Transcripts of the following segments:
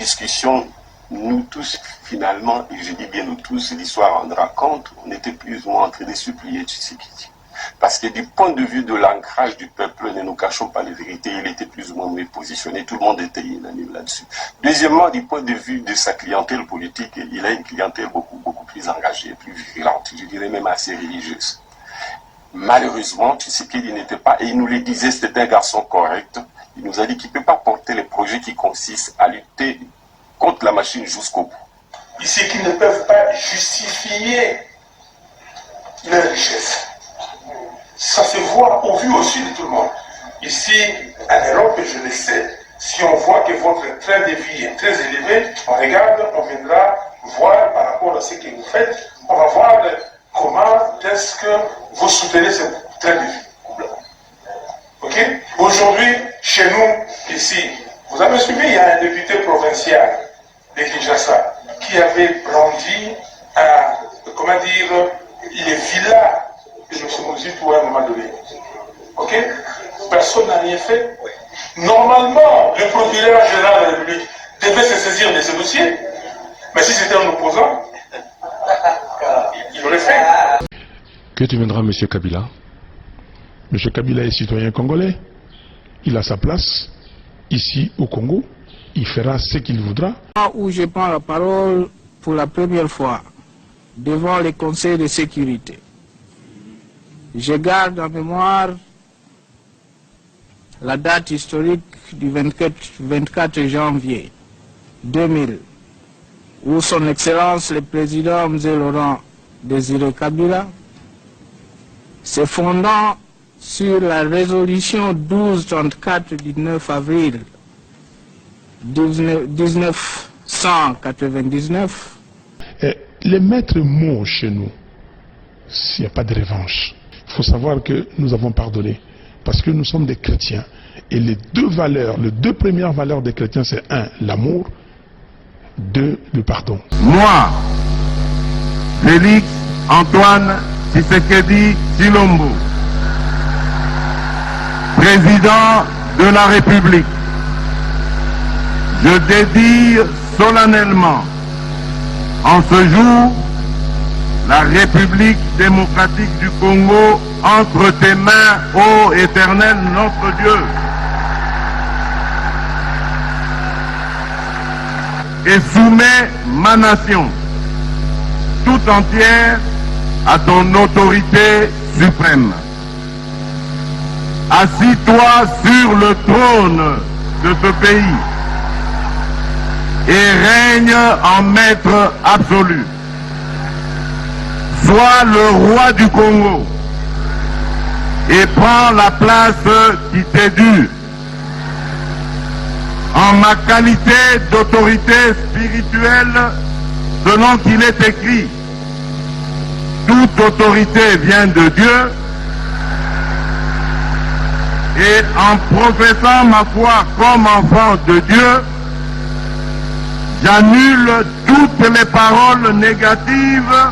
discussion, nous tous, finalement, et je dis bien nous tous, l'histoire rendra compte, on était plus ou moins en train de supplier Tshisekedi. Parce que du point de vue de l'ancrage du peuple, ne nous cachons pas les vérités, il était plus ou moins mieux positionné, tout le monde était unanime là-dessus. Deuxièmement, du point de vue de sa clientèle politique, il a une clientèle beaucoup plus engagée, plus virulente, je dirais même assez religieuse. Malheureusement, Tshisekedi n'était pas, et il nous le disait, c'était un garçon correct, il nous a dit qu'il ne peut pas porter les projets qui consistent à lutter contre la machine jusqu'au bout. Ici, qui ne peuvent pas justifier leur richesse. Ça se voit au vu aussi de tout le monde. Ici, en Europe, je le sais, si on voit que votre train de vie est très élevé, on regarde, on viendra voir par rapport à ce que vous faites, on va voir comment est-ce que vous soutenez ce train de vie. Ok? Aujourd'hui, chez nous, ici, vous avez suivi, il y a un député provincial de Kinshasa qui avait brandi comment dire, les villas de M. Mozitou à un moment donné. Ok? Personne n'a rien fait. Normalement, le procureur général de la République devait se saisir de ce dossier, mais si c'était un opposant, il aurait fait. Que deviendra M. Kabila? M. Kabila est citoyen congolais. Il a sa place ici au Congo. Il fera ce qu'il voudra. Où je prends la parole pour la première fois devant les conseils de sécurité, je garde en mémoire la date historique du 24 janvier 2000, où son Excellence le Président M. Laurent Désiré Kabila, se fondant sur la résolution 1234 du 9 avril 1999. Les maîtres mots chez nous, s'il n'y a pas de revanche, il faut savoir que nous avons pardonné. Parce que nous sommes des chrétiens. Et les deux premières valeurs des chrétiens, c'est un, l'amour, deux, le pardon. Moi, Félix Antoine Tshisekedi Tshilombo, président de la République, je dédie solennellement en ce jour la République démocratique du Congo entre tes mains, ô Éternel notre Dieu. Et soumets ma nation tout entière à ton autorité suprême. Assis-toi sur le trône de ce pays et règne en maître absolu. Sois le roi du Congo et prends la place qui t'est due. En ma qualité d'autorité spirituelle, selon qu'il est écrit, toute autorité vient de Dieu, et en professant ma foi comme enfant de Dieu, j'annule toutes les paroles négatives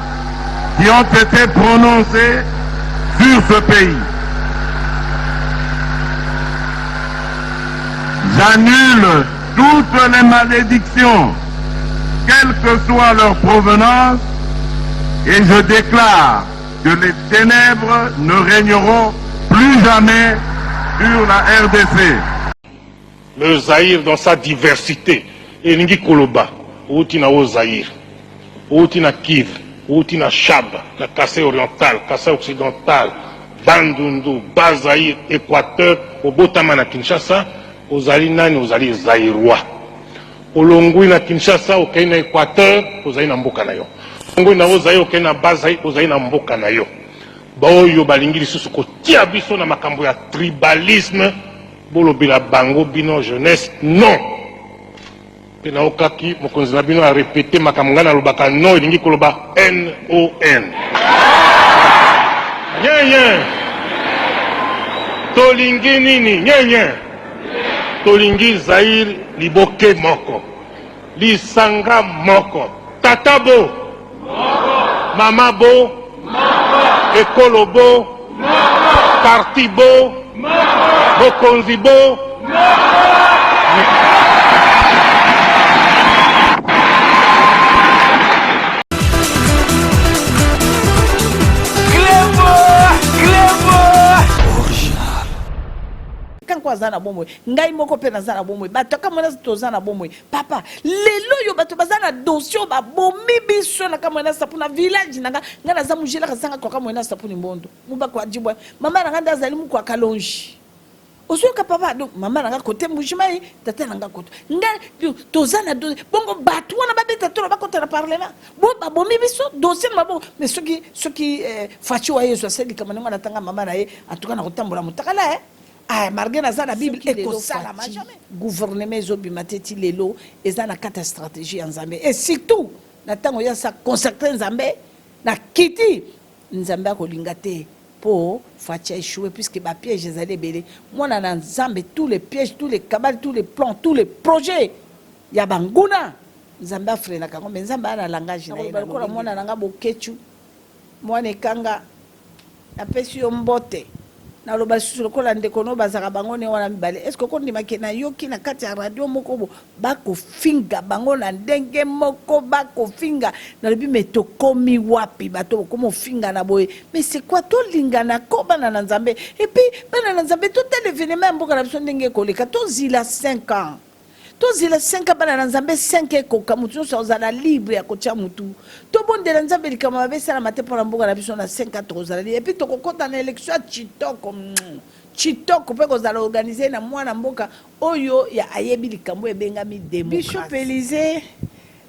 qui ont été prononcées sur ce pays. J'annule toutes les malédictions, quelle que soit leur provenance, et je déclare que les ténèbres ne régneront plus jamais sur la RDC. Le Zaïre dans sa diversité, et Ningi Koloba, Outina au Zaïre, Outina Kiv, Outina Chab, la Kassai orientale, Kassai occidentale, Bandundu, Bazaïr, Équateur, au Botama na Kinshasa, aux Alinani, aux Ali Zaïrois. Au Longui na Kinshasa, au Kenya Équateur, aux Aïna Mbokanayo. Longui na Ozaï, au Kenya Bazaï, aux Aïna Mbokanayo. Baoyo balingi lisusu kotia biso na makambo ya tribalisme, bolobela bango bino jeunesse, non. Pena okaki, mokonzi na bino a répété makambo ngana lobaka non, ilingi koloba N-O-N. Nyen. Tolingi nini, nyen. Tolingi Zaïre liboke moko. Lisanga moko. Tatabo. Moko. Mamabo. Moko. Ekolobo. Moko. Partibo. Moko. Bokonzibo. Moko. azana bomwe ngai moko pe nazana bomwe bato kamona tozana bomwe papa lelo yo bato bazana dossier ba bomi biso na kamona sapuna village nanga ngana za mujela kasanga kwa kamona sapuni mbondo muba kwa jibwa mama nanga ndazali mu kwa kalonji ozoka papa donc mama nanga côté mujimai tata nanga côté nga tozana bongo bato wana babeta tolo bakota na parlement bo ba bomi biso dossier mabo mais ceux qui fachi wa yeso seli kama nanga natanga mama na ye atuka na kotambola mutakala ah marge na za na bible eko sala ma jamais gouvernement zobi mateti lelo ezana kata stratégie en Nzambe et surtout na tango ya sa consacrer Nzambe na kiti Nzambe akolinga te pour Fatia échouer puisque ma piège les allait belé moi na Nzambe tous les pièges tous les cabales tous les plans tous les projets ya banguna Nzambe afre na kango mais Nzambe ana langage na yena ko mona nanga bokechu mwana kanga apesi yo mbote na loba susu ko la ndeko no bazaka bango ne wana mibale est-ce que ko ndima kena yoki na kati ya radio moko bako finga bango na ndenge moko bako finga na lobi meto komi wapi bato komo finga na boye mais c'est quoi to lingana ko bana na Nzambe et puis bana na Nzambe to tel événement mboka na biso ndenge ko leka to zila 5 ans to zila 5 ans bana na Nzambe 5 ko kamutu so za libre ya ko tia mutu to bonde na Nzambe likama babesa na mate pour mboka na biso na 5 ans to za et puis to kokota na élection chitoko pe ko za organiser na mwana mboka oyo ya ayebi likambo ebengami démocratie Bishop Élisée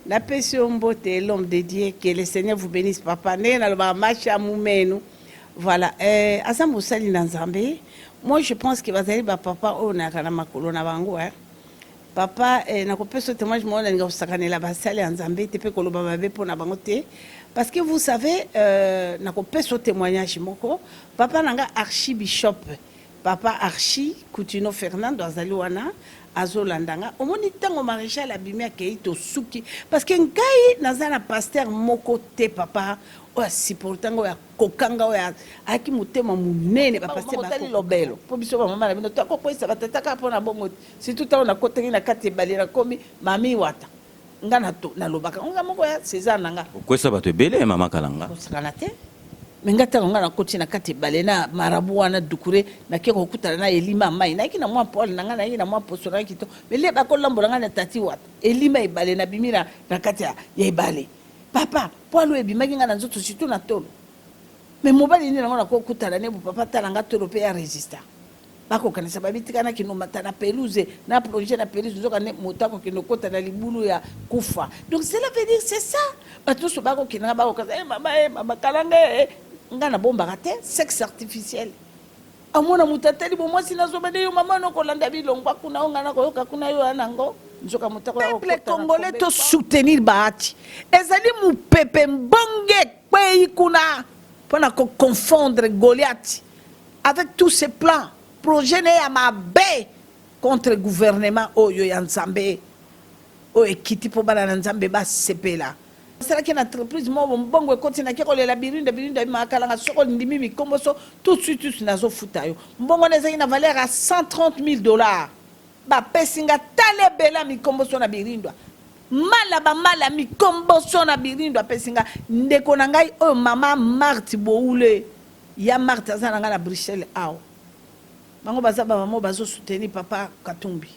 la passion mbote l'homme de Dieu que le Seigneur vous bénisse papa né na ba macha mumenu voilà asambo sali na Nzambe moi je pense que bazali ba papa ona kana makolo na bango papa na kopesa témoignage mo na nga sakanela basali ya Nzambe te pe koloba babe pona bango te parce que vous savez na kopesa témoignage moko papa nanga archibishop papa Archi Coutinho Fernando azali wana azolandanga omoni tango maréchal abimia keito suki parce que ngai nazana pasteur moko te papa o supportango ya kokanga o ya aki mutema munene ba pasteur ba lobelo po biso ba mama na bino to ko kwesa batata ka pona bongo surtout tango na kotengi na kati balira komi mami wata ngana to na lobaka nga moko ya César nanga kwesa bato ebele mama kalanga osakana te mengata ngana koti na kati balena marabu wana dukure na keko kutana na elima mai na kina mwa Paul na ngana ina mwa posora kito mele ba ko lambo ngana tati wat elima ibale na bimira na kati ya ibale papa Paul ebimaki ngana nzoto situ na tolo mais mobali ni ngana ko kutana ne bu papa talanga tolo pe ya resista bako kanisa babitika na kino matana pelouse na projet na pelouse zoka ne motako kino kota na libulu ya kufa donc cela veut dire c'est ça bato so bako kina bako kaza mama kalanga ngana bomba raté sexe artificiel amona mutateli bo mwasi nazo bade yo mama no kolanda bilongwa kuna ngana ko yoka kuna yo anango nzoka mutako ya peuple congolais to soutenir Bahati ezali mu pepe mbonge kwe kuna pona ko confondre Goliath avec tous ces plans projet ne ya mabe contre le gouvernement oyo ya Nzambe o ekiti po bana Nzambe ba sepela c'est une entreprise mo bongo continue na keko le labirinda makalanga soko ndimi mikombo so tout de suite nazo futa yo mbongo nezaki na valeur à $130,000 ba pesinga tale bela mikombo so na birindwa mala mikombo so na birindwa pesinga ndeko na ngai o mama Marthe Boule ya Marthe azana nga na Bruxelles ao bango bazaba mamo bazo soutenir papa Katumbi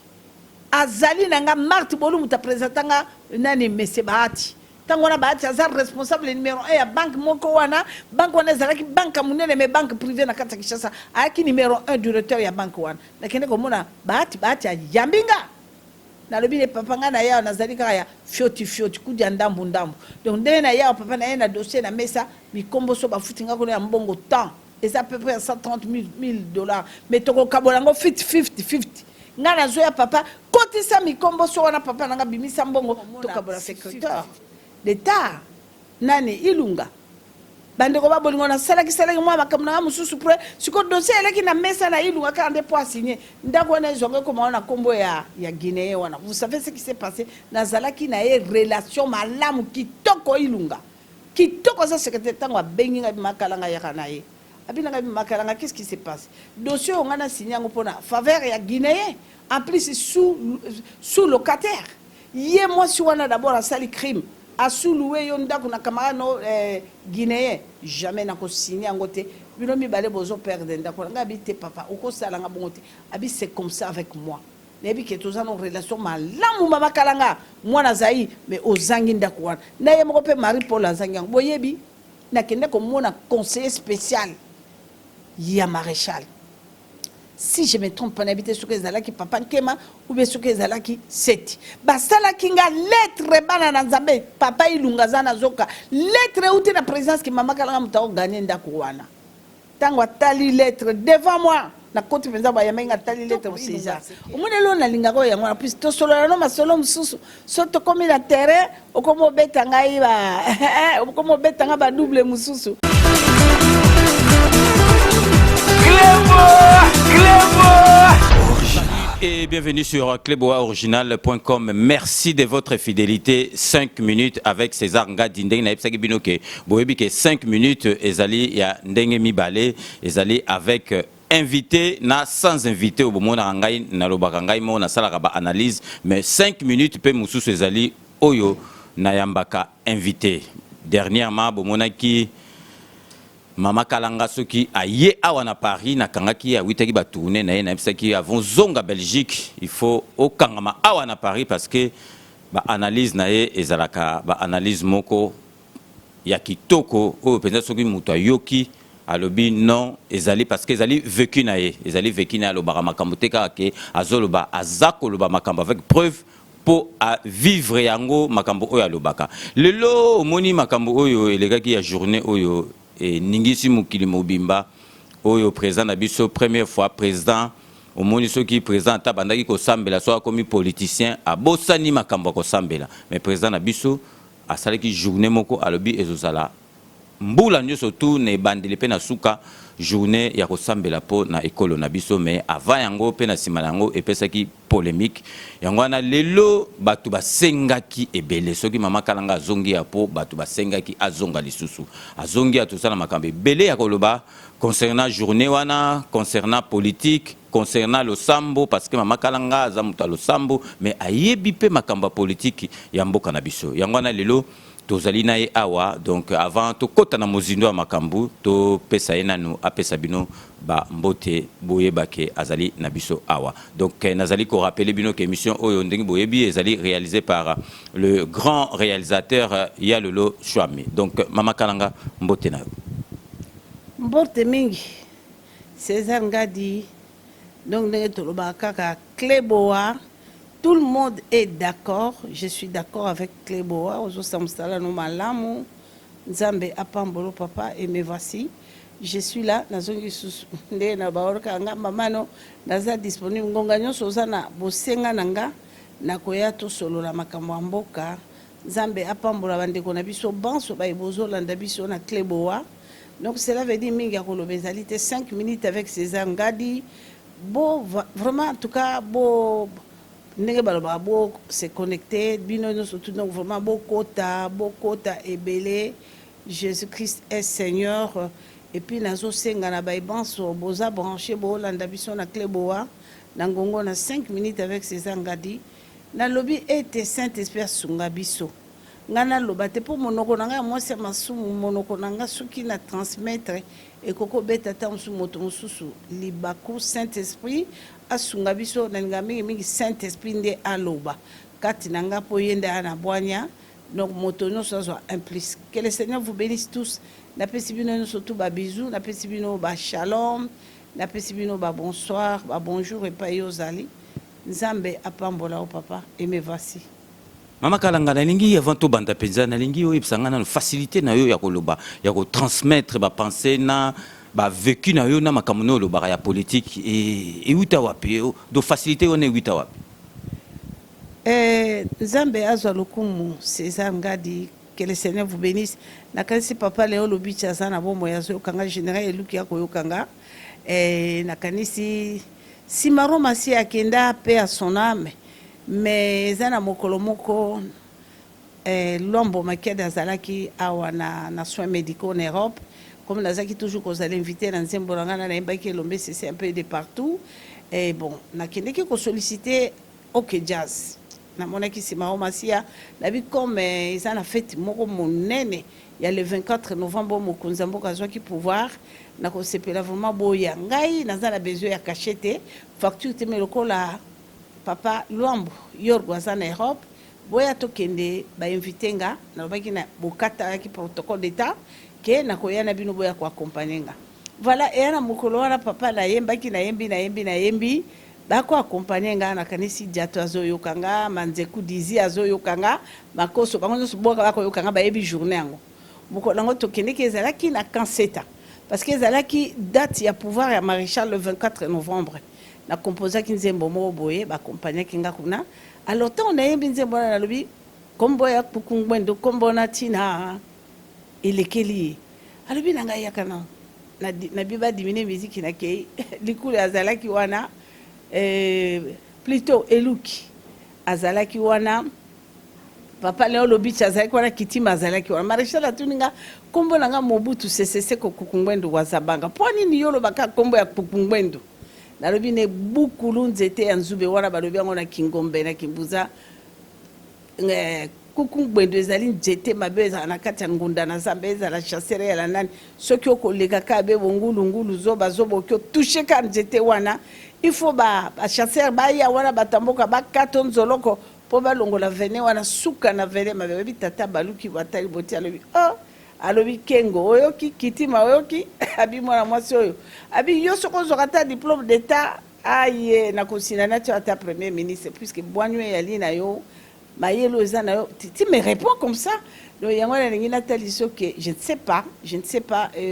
azali nanga Marthe Boule muta présentanga nani monsieur Bahati tango na Bahati azar responsable numéro 1 ya banque moko wana banque wana ezalaki banque munene mais banque privée na kata Kinshasa aki numéro 1 directeur ya banque wana nakende komona Bahati ya yambinga na lobi ne papa nga na ya nazali kaka ya fioti kudi ya ndambu donc ndenge na ya papa na ye na dossier na mesa mikombo so bafutinga kono ya mbongo temps et ça à peu près $130,000 mais toko kabolango 50 nga na zo ya papa kotisa mikombo so wana papa nanga bimisa mbongo to kabola secrétaire d'État nani Ilunga bande ko babolingo na salaki mwa makamna mususu pre siko dossier eleki na mesa na Ilunga ka ande pour signer ndako na zonge ko maona kombo ya Guinée wana vous savez ce qui s'est passé na zalaki na ye relation malamu kitoko Ilunga kitoko za secrétaire tango benginga bimakalanga ya kana ye abinanga bimakalanga qu'est-ce qui se passe dossier on a signé ngo pona faveur ya Guinée en plus sous locataire ye moi si wana d'abord a sali crime a sous loué yon ndako na camarade no guinéen jamais na ko signé ngote bino mibale bozo perdre ndako nga habite papa okosala nga bongote abi c'est comme ça avec moi nebi ke tozana relation malamu mama kalanga mwana zai mais ozangi ndako wana na ye moko pe Marie Paul azangi boyebi na kende ko mona conseiller spécial ya maréchal. Si je me trompe pas, n'habite sur les alaki papa Nkema ou bien sur les alaki seti. Basala kinga lettre bana nanzambe papa ilungazana zoka lettre outi na présence ki mama kalanga mutao gagner ndako wana. Tango tali lettre devant moi na koti penza ba yamenga tali lettre au César. Omune lo na linga ko yango plus to solo na masolo mususu soto komi na terrain okomo beta ngai ba okomo beta nga ba double mususu. Et bienvenue sur cleboaoriginal.com. Merci de votre fidélité. 5 minutes avec César Ngadi Ndenge na epsaki binoke. Boyebi ke 5 minutes ezali ya Ndenge Mibale ezali avec invité na sans invité au bomona ngai na lobaka ngai mo na sala ba analyse mais 5 minutes pe mususu ezali oyo na yambaka invité. Dernièrement bomona ki Mama Kalanga soki aye awa na Paris na kangaki a witaki ba tourner na na bisaki avons zonga Belgique il faut au kangama awa na Paris parce que ba analyse na ye ezalaka ba analyse moko ya kitoko o penza soki muto yoki alobi non ezali parce que ezali vécu na ye ezali vécu na lo ba makambo teka ke azoloba azako lo ba makambo avec preuve pour à vivre yango makambo oyo alobaka lelo moni makambo oyo elegaki ya journée oyo et Ningisi Mukili Mobimba, oyo président Nabiso, première fois président, au moniso qui présente à Bandaki Kosambela, soit comme politicien, à Bossani Makambo Kosambela, mais président Nabiso, à Salaki journée Moko, à l'obi Ezosala. Mboula nyo surtout ne bandele pe na suka journée ya kosambela po na ekolo na biso mais avant yango pe na sima yango epesaki polémique yango na lelo batu basengaki ebele soki mama kalanga azongi ya po batu basengaki azonga lisusu azongi ya tosala makambe ebele ya koloba concernant journée wana concernant politique concernant le sambo parce que mama kalanga azamuta le sambo mais ayebi pe makamba politique ya mboka na biso yango na lelo tozali na ye awa donc avant to kota na mozindo ya makambu to pesa ye nanu apesa bino ba mbote boyebake azali na biso awa donc nazali ko rappeler bino que émission oyo ndenge boyebi ezali réalisé par le grand réalisateur Yalolo Chouami donc mama kalanga mbote na mbote mingi César Ngadi donc ndenge toloba kaka Cléboa. Tout le monde est d'accord. Je suis d'accord avec Cléboa. Ozo samsala no malamu. Nzambe apambolo papa et me voici. Je suis là. Nazongi susu. Nde na baoroka nga mamano. Naza disponible. Ngonganyo sozana bosenga nanga. Nakoya to solo la makambo mboka. Nzambe apambola bandeko na biso banso ba ebozo landa biso na Cléboa. Donc cela veut dire mingi akolobezalité 5 minutes avec César Ngadi. Bon vraiment en tout cas bon ndenge baloba bo se connecter bino surtout donc vraiment bokota ebele Jésus-Christ est Seigneur et puis nazo senga na baibanso boza branché bo landa biso na Cléboa na ngongo na 5 minutes avec César Ngadi na lobby était Saint-Esprit sunga biso ngana loba te pour monoko nanga moi c'est masumu monoko nanga suki na transmettre et koko beta tam su moto mususu libako Saint-Esprit asunga biso na ngami mingi Saint-Esprit nde aloba kati nanga po yenda na bwanya donc moto no so implique que le Seigneur vous bénisse tous na pesibino surtout ba bisous na pesibino ba shalom na pesibino ba bonsoir ba bonjour et pa yozali nzambe apambola o papa et me voici. Mama Kalanga na lingi avant to banda penza na lingi o ibsanga na facilité na yo ya koloba ya ko transmettre ba pensée na ba vécu na yo na makamuno lo ba ya politique et uta wapi do facilité on est uta wapi Nzambe azwa lokumu César Ngadi que le Seigneur vous bénisse na kanisi papa Léo Lobicha sana bombo ya zo kanga général eluki ya koyo kanga na kanisi Simaroma si akenda paix à son âme mais zana mokolo moko lombo makeda zalaki awa na soins médicaux en Europe comme nazaki toujours qu'on allait inviter dans nzembo ngana na mbaki lombe c'est un peu de partout et bon nakendeki ko solliciter OK Jazz na mona ki sima omasia na bi comme ils en a fait moko monene il y a le 24 novembre mokonzi mboka azwaki pouvoir na ko sepela vraiment boya ngai naza na besoin ya cachete facture te melokola papa Luambo Yorgo aza na Europe boya tokende ba invité nga na lobaki na bokata ki protocole d'état ke na koya na bino boya ko accompagner nga voilà et na mokolo wana papa na yembaki na yembi bako accompagner nga na kanisi diato azoyokanga manzeku dizi azoyokanga makoso bango nyonso boka bako yokanga ba yebi journée yango moko nango tokende ke ezalaki na kanseta parce que ezalaki date ya pouvoir ya maréchal le 24 novembre na composaki nzembo moko boye ba accompagner kinga kuna alors tant on a yembi nzembo na lobi kombo ya Kukungwendo kombo na tina elekeli alobi nanga yakana na biba dimine musique na kei likulu azalaki wana plutôt eluki azalaki wana papa Léo Lobich azalaki wana kitima azalaki wana maréchal atuninga kombo nanga Mobutu Sese ko Kukungwendo wazabanga poni ni yolo baka kombo ya Kukungwendo nalobi ne bukulu nzete ya nzube wana balobi yango na Kingombe na Kimbuza Kukungwendo ezali nzete mabe ezala na kati ya ngunda na Zambie ezala chasseur ya la nani soki okoleka ka be ngulu zoba ki toucher ka nzete wana il faut ba chasseur ba ya wana batamboka ba kato nzoloko po ba longola vene wana suka na vene mabe bitata baluki batali boti alobi alobi kengo oyoki kitima oyoki abi mwana mwasi oyo abi yo soko zokata diplôme d'état aye na kosina na tu ata premier ministre puisque boanwe ya lina yo mayelo ezana yo tu me réponds comme ça donc yango na lingi na taliso que je ne sais pas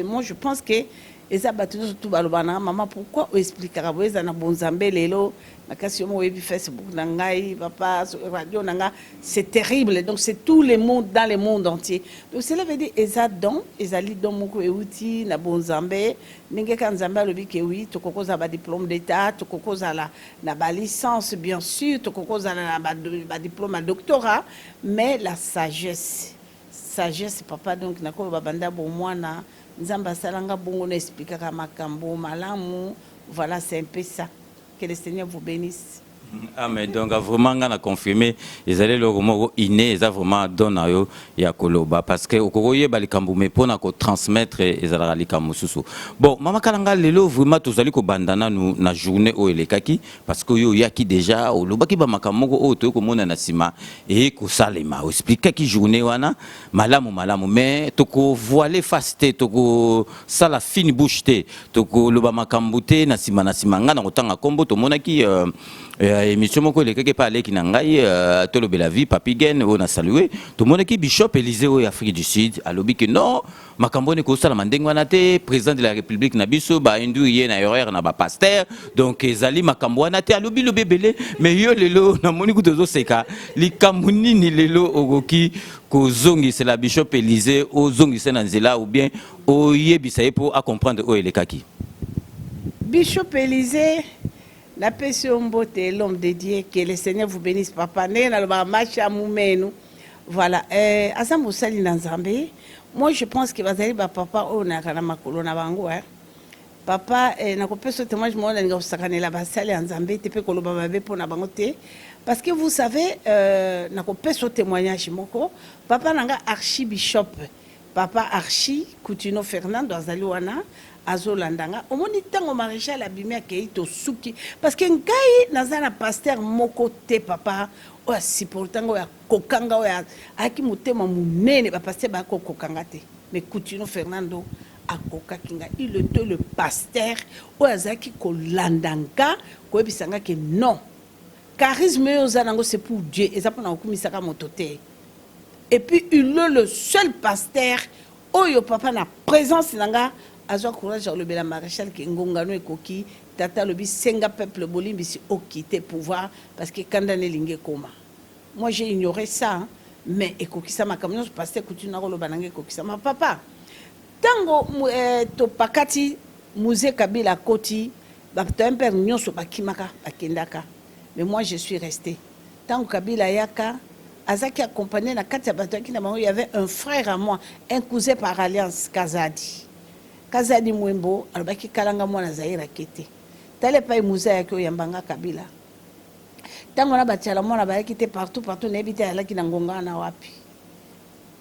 moi je pense que eza batu tout balobana maman pourquoi expliquera bo ezana bonzambe lelo makasi yo mo webi Facebook na ngai papa radio nanga c'est terrible donc c'est tout le monde dans le monde entier donc cela veut dire eza don ezali don moko euti na bonzambe ninge kan nzambe alobi ke oui tokokoza ba diplôme d'état tokokoza la na ba licence bien sûr tokokoza na ba diplôme à doctorat mais la sagesse papa donc nakolo babanda bo mwana nzamba salanga bongo na expliquera makambo malamu voilà c'est un peu ça. Que le Seigneur vous bénisse. Amen. Donc vraiment on a confirmé ils allaient le mot inné ils a vraiment donné yo ya koloba parce que okoye balikambu me pona ko transmettre ils allent likambu susu. Bon mama kalanga lelo vraiment tozali ko bandana na journée o elekaki parce que yo yaki déjà olobaki ba makamoko o to ko mona na sima et ko salema expliquer ki journée wana malamu mais to ko voiler fasté to ko sala fine bouche te to ko loba makambu te na sima nga na kotanga kombo to mona ki émission moko lekeke pa aleki na ngai tolobe la vie papigen on a salué tout le monde qui bishop Élysée au Afrique du Sud alobi que non makambo ne ko sala mandengwa na te président de la République na biso ba indu ye na horaire na ba pasteur donc ezali makambo na te alobi lo bebele mais yo lelo na moni kutozo seka likambu nini lelo ogoki ko zongi c'est la bishop Élysée o zongi c'est na nzela ou bien o yebisa pour à comprendre o elekaki bishop Élysée la paix mbote l'homme de Dieu que le Seigneur vous bénisse papa né na ba macha mumenu voilà asambo sali na Nzambe moi je pense que bazali ba papa ona kana makolo na bango papa na ko peso témoignage mo na nga sakanela ba sali ya Nzambe te pe ko loba ba be pona bango te parce que vous savez na ko peso témoignage moko papa nanga archibishop papa Archi Coutinho Fernando azali wana azolandanga omoni tango maréchal abimia keito suki parce que ngai nazana pasteur moko te papa o supportango ya kokanga o ya aki mutema munene ba pasteur ba kokanga te mais Coutinho Fernando akoka kinga il était le pasteur o azaki kolandanga ko ebisanga ke non charisme ozanango c'est pour Dieu et ça pona okumisaka motote et puis il est le seul pasteur oyo papa na présence nanga azwa courage le bela maréchal ki ngongano ekoki tata lobi senga peuple bolimbi si okite pouvoir parce que kandane linge koma moi j'ai ignoré ça hein, mais ekoki ça makamno pasteur Coutinho na loba nange ekoki ça ma papa tango to pakati musée Kabila koti ba temper nyonso bakimaka bakendaka mais moi je suis resté tango Kabila yaka azaki accompagné na kati ya bato ki na bango il y avait un frère à moi un cousin par alliance Kazadi Mwembo alobaki kalanga mwana Zaire kete tale pa musée yake oyambanga Kabila Tant qu'on a bâti la mona ba qui était partout n'a habité à la qui n'angonga na wapi.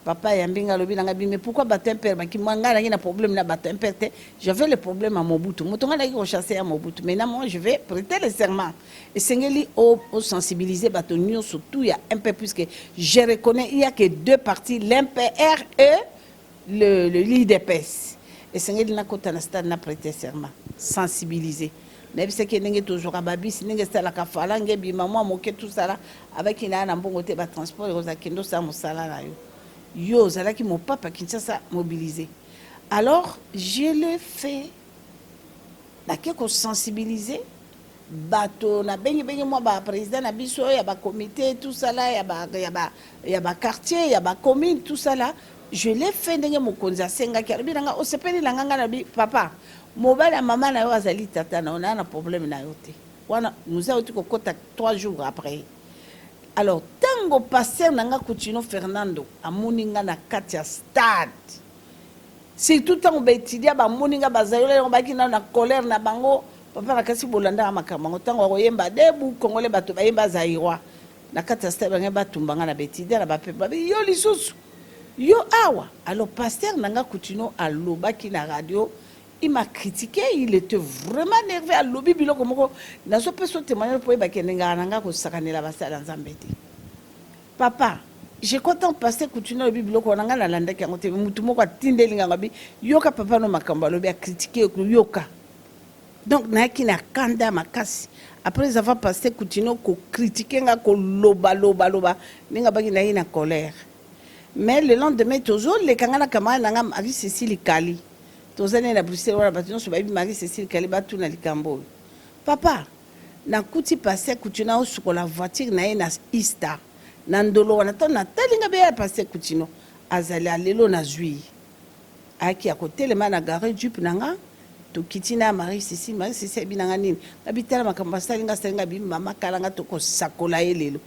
Papa yambinga lobi nanga bi mais pourquoi battre un père qui manga na un problème na battre un père. J'avais le problème à Mobutu. Mutonga na ki chasser à Mobutu. Maintenant moi je vais prêter le serment. Et sengeli au sensibiliser batonio surtout il y a un peu plus que je reconnais il y a que deux partis l'MPR et le l'IDPS. Et sengeli na kota na stade na prêter serment, sensibiliser. Mais c'est que n'est toujours à babis, n'est que la kafala, n'est bi maman moqué tout ça là avec une âne en bon côté bas transport et aux akendo ça mon salaire yo zala qui mon papa qui ça mobilisé. Alors je le fais. La quelque sensibiliser bateau na bengi moi ba président na biso ya ba comité tout ça là ya ba quartier ya ba commune tout ça là je l'ai fait ndenge mokonza senga ki abi nanga osepeli la nganga na bi papa mobala maman na yo azali tata na on a un problème na yote wana nous avons tout kota 3 jours après. Alors tango passer nanga Coutinho Fernando amoninga na katia stade surtout tango ba étudier ba moninga bazayole on ba ki na colère na bango papa na kasi bolanda makambo tango koyemba debu kongole bato ba yemba zairwa na katia stade ba ngeba tumbanga na betidia na ba pepa yo lisusu yo awa. Alors pasteur nanga Coutinho alobaki na radio. Il m'a critiqué, il était vraiment nerveux à lobby biloko moko na so peso témoigner pour ba kenenga nanga ko sakanela basala nzambete. Papa, j'ai content passer Coutinho lobby biloko nanga na landa ki ngote mutu moko atindelinga ngabi yoka papa no makambo lobby a critiquer yoka. Donc na ki na kanda makasi. Après avoir passé Coutinho ko critiquer nga ko loba ninga baki na ina colère. Mais le lendemain toujours les kangana kamana nanga Marie Cécile Kali. Tozane na Bruxelles wala batuno so babi Marie Cécile Kali batu na likambo. Papa, na kuti passer Coutinho sur la voiture na na Ista. Na ndolo wana to na talinga be passer Coutinho. Azali alelo na zui. Aki akotelema na gare jupe nanga. To kitina Marie Cécile binanga nini. Babitala makamba salinga bi mama kalanga to ko sakola elelo.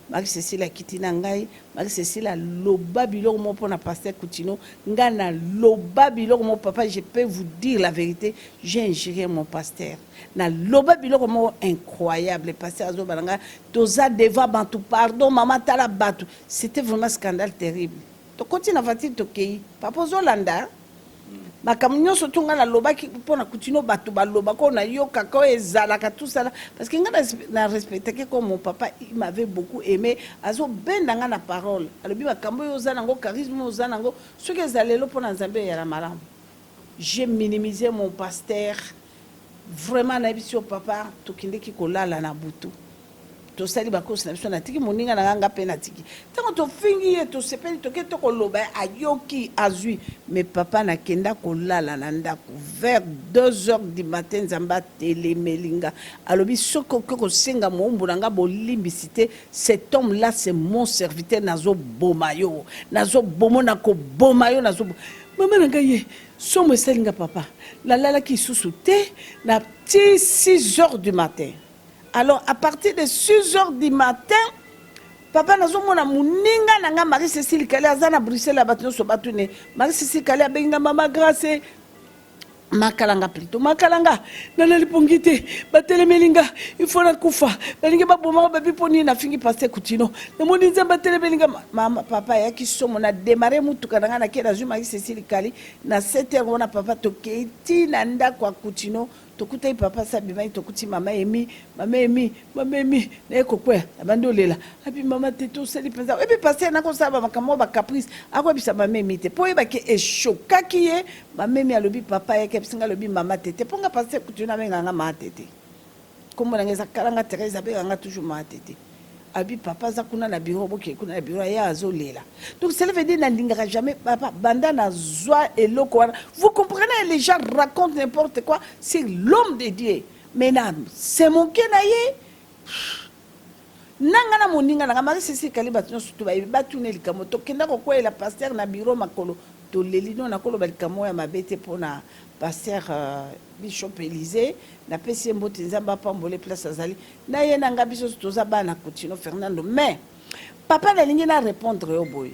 Marie Cécile a quitté Nangai, Marie Cécile a loba biloko mo pour na pasteur Coutinho, ngana loba biloko mo papa, je peux vous dire la vérité, j'ai ingéré mon pasteur. Na loba biloko mo incroyable, le pasteur Azo Balanga, toza deva bantu pardon maman tala batu. C'était vraiment un scandale terrible. To continue à voiture to kei, papa Zolanda. Makamnyo surtout nga la loba qui pour na Coutinho batu ba loba ko na yoka ko ezalaka tout ça là parce que nga na respecté que comme mon papa il m'avait beaucoup aimé azo benda nga na parole alobi makambo yo za nango charisme yo za nango ce que zalelo pour na Nzambe ya la malam. J'ai minimisé mon pasteur vraiment na biso papa to kinde ki kolala na butu to sali bakosi na biso na tiki moninga na nganga pe na tiki tango to fingi to sepeli to ke to koloba ayoki azui mais papa na kenda kolala na ndako vers 2h du matin Nzamba telemelinga alobi soko ko senga mombu nanga bolimbisité cet homme là c'est mon serviteur nazo bomayo nazo bomona ko bomayo nazo mama nanga ye somo selinga papa la lala ki susute na 6h du matin. Alors, à partir de 6h du matin, papa n'a pas moninga nanga Marie Cécile Kali azana Bruxelles à Batino so batune. Marie Cécile Kali benga mama grâce makalanga plutôt makalanga nana lipongite batele melinga il faut na kufa balinga baboma babi poni na fingi passer Coutinho na moni Nzamba batele melinga mama papa ya ki somo na démarrer mutuka nanga na kera ju Marie Cécile Kali na 7h on a papa to keiti na nda kwa Coutinho tokutai papa sabima tokuti mama emi na ekokwe abando lela abi mama teto seli penza et puis passer na ko saba makamo ba caprice akwa bisa mama emi te po eba ke eshoka kiye mama emi alobi papa yake bisinga lobi mama tete ponga passer Coutinho na nganga ma tete comme na ngeza kalanga Teresa be nganga toujours ma tete abi papa za kuna na bureau boke kuna na bureau ya azolela. Donc ça veut dire n'indingera jamais papa banda na zwa eloko wana. Vous comprenez, les gens racontent n'importe quoi, c'est l'homme de Dieu. Mesdames, c'est mon kenaye. Nanga na moninga na Marie Cécile Kali batino surtout ba batune likamo to kenda ko ko la pasteur na bureau makolo to lelino na kolo balikamo ya mabete pona pasteur Bishop Élysée na pesi mbote Nzamba pambole place azali na ye nanga biso toza bana Coutinho Fernando mais papa na lingi na répondre yo boy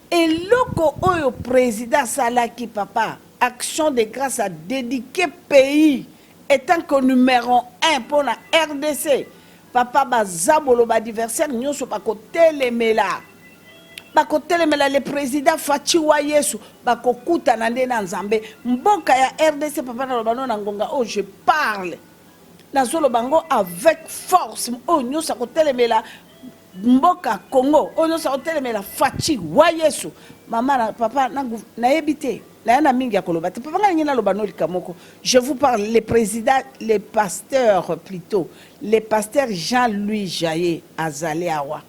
eloko oyo président salaki papa action de grâce à dédiquer pays étant que numéro 1 pour la RDC papa bazabolo ba adversaire nyonso bakotelemela le président Fachiwa Yesu bakokuta na nde na nzambe mboka ya RDC papa na lobano na ngonga oh je parle na zolo bango avec force oh nyonso kotelemela mboka Congo oh nyonso kotelemela Fachiwa Yesu mama na papa na ebité na mingi ya koloba te papa ngana lobano likamoko je vous parle les présidents les pasteurs plutôt les pasteurs Jean-Louis Jaye azali awa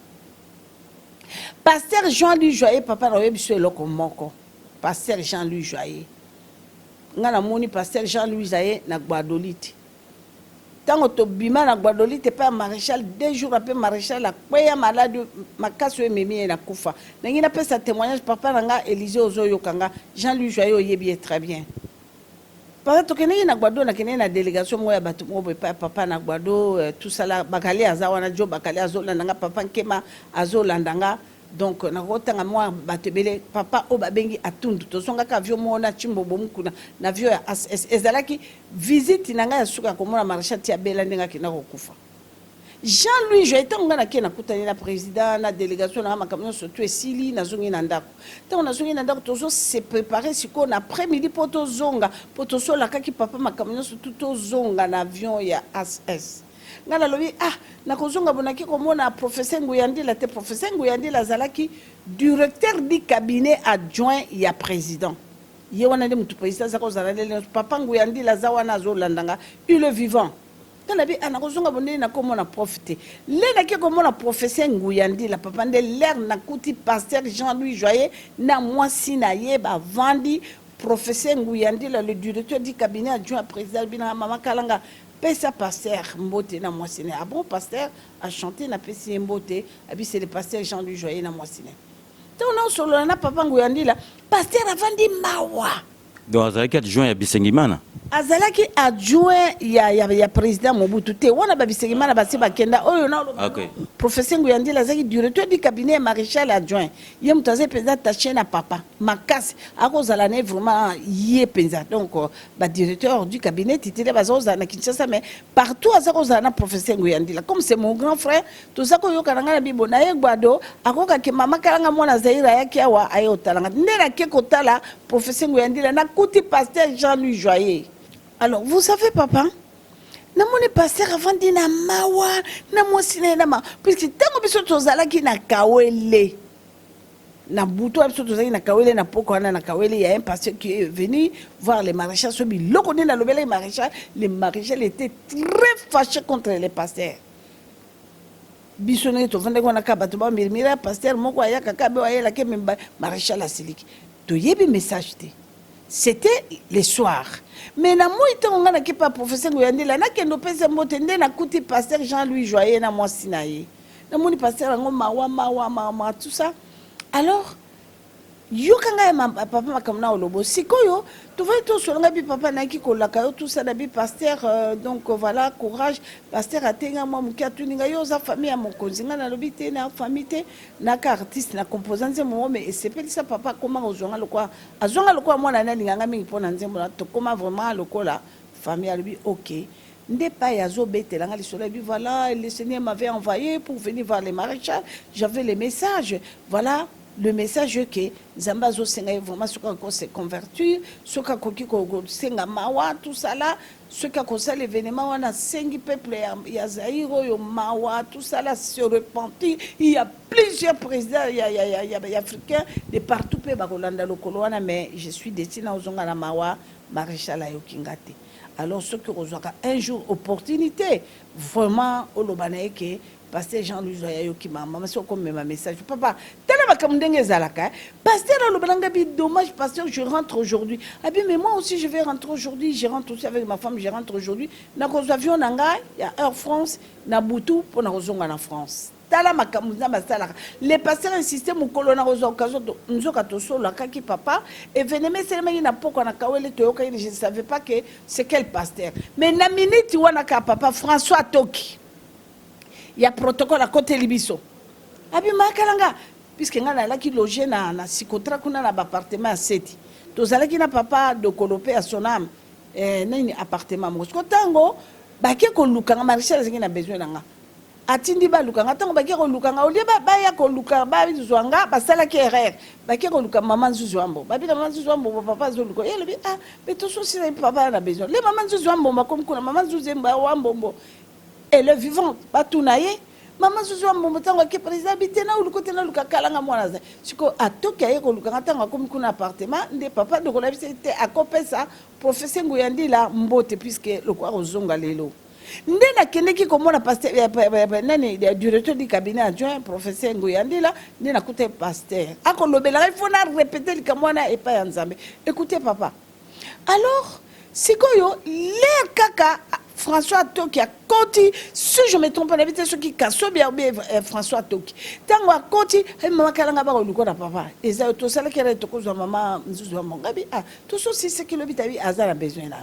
pasteur Jean-Louis Joye papa na yebiso eloko moko pasteur Jean-Louis Joye ngana moni pasteur Jean-Louis Joye na Guadolite tango to bima na Guadolite pa maréchal 2 jours après maréchal la kwaya malade makaso ememi na kufa nangina pesa témoignage papa nanga Élisée Ozoyo kanga Jean-Louis Joye yebi très bien papa to keneni na Guado na keneni na délégation moya batu mo papa na Guado tout ça là bakali azawana jo bakali azola nanga papa nkema azolandanga donc na kotanga moi batebele papa o babengi atundu to songa ka avion mona chimbo bomukuna na avion ya ezalaki visite nanga ya suka komona maréchal tia bela ndenga kina kokufa Jean-Louis Joye tango na kena kutani na président na délégation na makamyo surtout esili na zongi na ndako tango na zongi na ndako tozo se préparer siko na après-midi poto zonga poto sola kaki papa makamyo surtout to zonga na avion ya SS ngana lobi na kozonga bonaki komona professeur Nguyandila te professeur Nguyandila zalaki directeur du cabinet adjoint ya président ye wana de mutu président zako zalale papa Nguyandila zawana zolandanga il est vivant tanabi anakozonga bonde na komona profiter lena ke komona professeur Nguyandila papa nde l'air na kuti pasteur Jean-Louis Joye na mwasi na ye ba vandi professeur Nguyandila le directeur du cabinet adjoint président bina mama kalanga pesa pasteur mbote na mwasine ah bon pasteur a chanté na pesi mbote abi c'est le pasteur Jean-Louis Joye na mwasine to na solo na papa Nguyandila pasteur avandi mawa donc azalaki adjoint ya Bisengimana azalaki adjoint ya président Mobutu te wana ba Bisengimana basi bakenda oyo na okay. professeur Nguyandila azalaki directeur du cabinet maréchal adjoint ye mutaze penza taché na papa makasi akozala ne vraiment ye penza donc ba directeur du cabinet titile bazoza na Kinshasa mais partout azakozala na professeur Nguyandila comme c'est mon grand frère tout ça ko yoka na bibo na ye Gbado akoka ke mama kalanga mwana Zaira yaki awa ayotala ndela ke kotala professeur Nguyandila na kuti pasteur Jean-Louis Joye. Alors, vous savez, papa, na mon pasteur avant dina mawa, na mo sinema, puisque tango biso tozala ki na kawele. Na buto biso tozala na kawele na poko na kawele, il y a un pasteur qui est venu voir les maréchals sobi lokone na lobela les maréchals étaient très fâchés contre les pasteurs. Biso ne to vende ko na kabato ba mirmira pasteur moko ayaka kabe ayela ke maréchal asiliki. To yebi message te. C'était le soir. Mais na moi itonga na kipa professeur Nguyandila na kendo pese mbote nde na kuti pasteur Jean-Louis Joye na mwasi na ye. Na moni pasteur ngo mawa tout ça. Alors yokanga ya papa makamna olobo sikoyo tu vas to solanga bi papa na ki kolaka yo tout ça na bi pasteur donc voilà courage pasteur atenga moi muki atuninga yo za famille ya mokonzi nga na lobité na famille na ka artiste na composant nzembo mais c'est pas ça papa comment ozonga lokwa azonga lokwa mwana na linganga mingi pona nzembo to comment vraiment lokola famille alobi OK nde pa yazo betelanga li soleil bi voilà le Seigneur m'avait envoyé pour venir voir les maréchals j'avais les messages voilà le message que Zambazo Senga vraiment ce qu'on s'est converti, ce qu'a koki ko Senga mawa tout ça là, ce qu'a causé l'événement on a 5 peuples ya Zaïro yo mawa tout ça là se repentir, il y a plusieurs présidents il y a africains de partout pe ba Rolanda lokolo wana mais je suis destiné aux zonga na mawa maréchal ayo kingate. Alors ce que rozaka un jour opportunité vraiment olobanaye que pasteur Jean-Louis Joye qui m'a maman c'est comme ma message papa tellement comme ndenge zalaka pasteur le balanga bi dommage pasteur je rentre aujourd'hui ah bien mais moi aussi je vais rentrer aujourd'hui je rentre aussi avec ma femme je rentre aujourd'hui na ko avion nanga ya Air France na butu pour na kozonga na France tala makamuza basala les pasteurs insistaient mon colonel aux occasions nzoka to solo kaki papa et venez mais c'est même na poko na kawele to yoka je ne savais pas que c'est quel pasteur mais na minute wana ka papa François Toki il y a protocole à côté libiso abi makalanga puisque ngana la ki loger na sikotra kuna na appartement à Seti tozalaki na papa de Kolopé à son âme nani appartement mo ko tango ba ke ko lukanga maréchal zingi na besoin nanga atindi balukanga ntango baki kolukanga olie baya koluka bazwanga basalaki erreur baki koluka mama nzuzu ambo babina mama nzuzu ambo papa azoluka ye lobi ah mais tout ça c'est papa na besoin les mama nzuzu ambo makom kuna mama nzuzu ambo elle est vivante batuna ye mama nzuzu ambo ntango ki président bitena uluko tena luka kalanga mwana za siko atoki aye koluka ntango akomi kuna appartement nde papa de kola bisete akopesa professeur Nguyandila mbote puisque le quoi ozonga lelo nde nakendeki komona pasteur nani directeur du cabinet adjoint professeur Nguyandila nde nakute pasteur akolobela il faut na répéter likamwana epa ya Nzambe. Écoutez papa, alors sikoyo l'air kaka François Toki a conti, si je me trompe pas, c'est ce qui casse bien François Toki. Tango a conti, maman kalanga ba oluko na papa. Et ça tout ça qui est toko zo maman nzuzu wa mongabi ah tout ça c'est que le bitabi azala besoin là.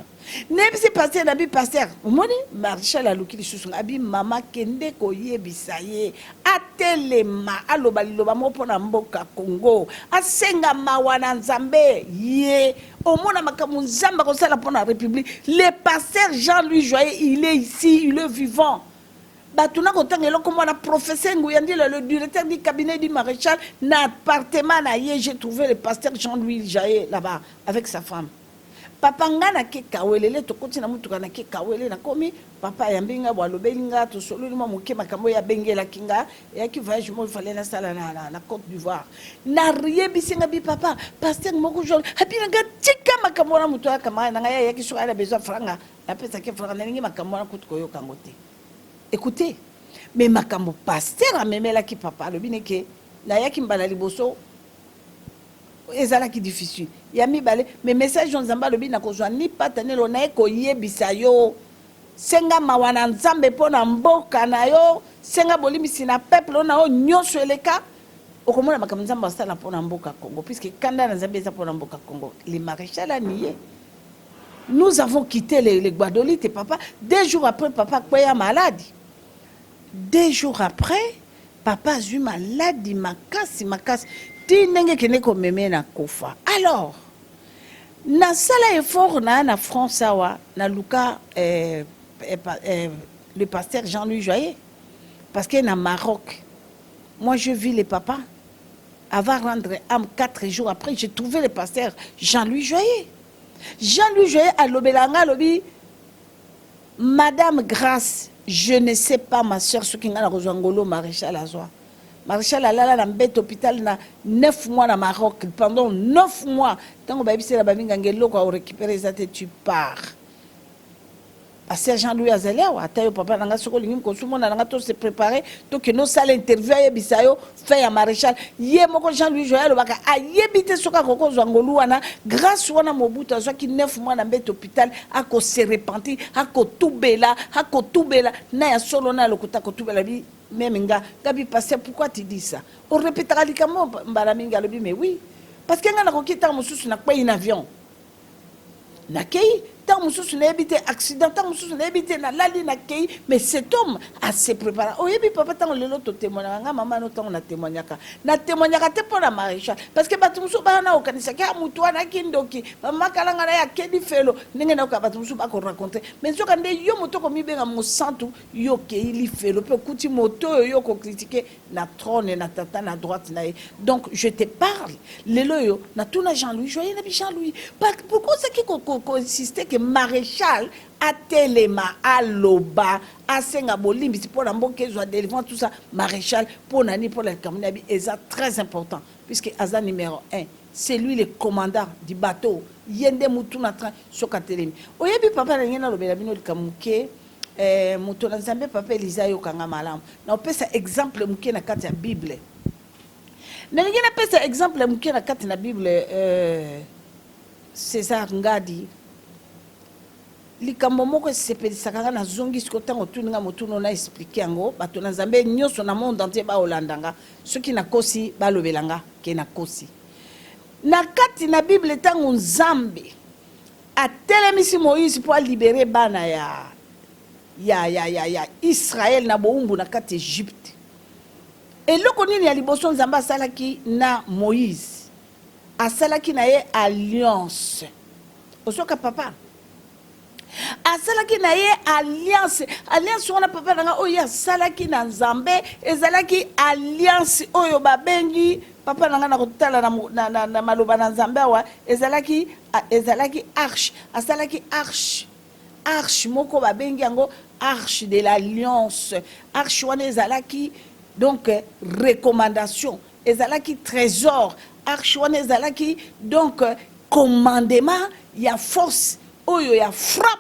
Même si pasteur nabi pasteur, moni Marshal aluki lisusu abi mama kende ko yebisaye atelema aloba liloba mo pona mboka Congo asenga mawana Nzambe ye omona makamu Nzamba ko sala pona République. Le pasteur Jean-Louis Joyer il est ici, il est vivant. Batuna kotangelo comme on a professeur Nguyandila le directeur du cabinet du maréchal n'appartement na yé j'ai trouvé le pasteur Jean-Louis Joyer là-bas avec sa femme. Papa ngana ke kawelele to kotina mutu kana ke kawele na komi papa ya mbinga bwalo belinga to solo limo muke makambo ya bengela kinga ya ki voyage mo fallait na sala na Côte d'Ivoire na riye bisinga bi papa pasteur moko jol habina ga tika makambo na mutu kama na ya ki so ala besoin franga la pesa ke franga ningi makambo na kutu koyo kangote. Écoutez, mais makambo pasteur amemela ki papa le bineke na ya ki mbala liboso ezala ki difficile yami balé mais message Nzamba lobi na kozwa ni patanelo na eko yebisa yo senga mawana Nzambe pona mboka na yo senga bolimisi na peuple na o nyonso eleka okomona makambo Nzamba sala pona mboka Congo puisque kanda na Nzambe za pona mboka Congo les maréchal a nié. Nous avons quitté les Guadolites papa 2 jours après papa kwaya malade 2 jours après papa a eu maladie makasi alors na sala effort na France awa na luka le pasteur Jean-Louis Joyer parce que na Maroc moi je vis les papas avant rendre âme 4 jours après j'ai trouvé le pasteur Jean-Louis Joyer à l'obelanga lobi madame Grâce je ne sais pas ma soeur ce qui ngana kozwangolo maréchal azwa Maréchal Alala na mbet hôpital na 9 mois na Maroc pendant 9 mois tant que c'est la baminga ngelo ko récupérer ça tu pars parce que Jean-Louis Azalia wa tayo papa nanga soko lingim ko sumona nanga to se préparer to que no salle interview ya bisayo fait ya maréchal ye moko Jean-Louis Joyer baka ayebite soka koko zwangolu wana grâce wana mobutu azwa ki 9 mois na mbet hôpital ako se repentir ako tubela na ya solo na lokuta ko tubela bi même nga gabi pasteur pourquoi tu dis ça on répétera likamo mbala minga lobi mais oui parce que nga na kokita mususu na kwa un avion na kei tant mususu na ebité accident tant mususu na ebité na lali na kei mais cet homme a se préparé o yebi papa tant lelo to témoigner nga maman no tant na témoignaka te pour la maréchal parce que batu mususu ba na okanisa ka mutu wana kindoki mama kalanga na ya kedi felo ninge na ka batu mususu ba ko raconter mais so kande yo moto ko mibenga mo santu yo ke ili felo pe kuti moto yo ko critiquer na trône na tata na droite na donc je te parle lelo yo na tout na Jean-Louis Joyer na Jean-Louis pourquoi ça qui ko insister que maréchal atelema aloba asenga bolimbi pour la mboke zo délivrant tout ça maréchal pour nani pour la caminabi est très important puisque aza numéro 1 c'est lui le commandant du bateau yende mutu na train sokatelemi oyebi papa na ngena lobela bino likamuke mutu na Nzambe papa Elisa yo kanga malamu na opesa exemple muke na kati ya Bible na ngena pesa exemple muke na kati na Bible César Ngadi likambo moko sepelisaka na zongi siko tango tuninga motuno na expliquer yango bato na Nzambe nyonso na monde entier ba olandanga soki na kosi ba lobelanga ke na kosi na kati na Bible tango Nzambe atelemisi Moïse pour libérer bana ya Israël na boumbu na kati Égypte eloko nini ya liboso Nzambe asalaki na Moïse asalaki na ye alliance osoka papa asalaki na ye alliance wana papa nanga oyo asalaki na nzambe ezalaki alliance oyo babengi papa nanga na kotala na maloba na nzambe awa ezalaki arche asalaki arche moko babengi yango arche de l'alliance arche wana ezalaki donc recommandation ezalaki trésor arche wana ezalaki donc commandement ya force oyo ya frappe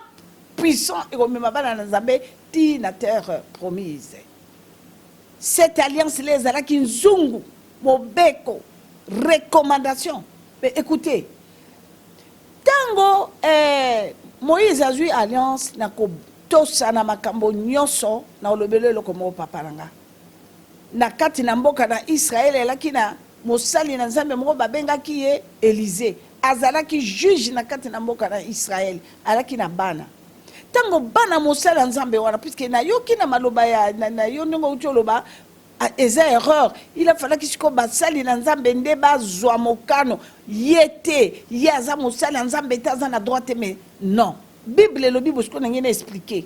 puissant et comme bana na nzambe ti na terre promise. Cette alliance là ezalaki nzungu mobeko recommandation. Mais écoutez, tango Moïse a eu alliance na ko tosa na makambo nyonso na olobelo lokomo papa nanga na kati na mboka na Israël elaki na mosali na nzambe moko babengaki ye Élisée azalaki juge na kati na mboka na Israël alaki na bana tango bana mosala nzambe wana puisque na yoki na maloba ya na yo ndongo utoloba eza erreur il a fallu que basali na nzambe nde bazwa mokano yete yaza mosali nzambe taza na droite mais non Bible le Bible ce qu'on a expliqué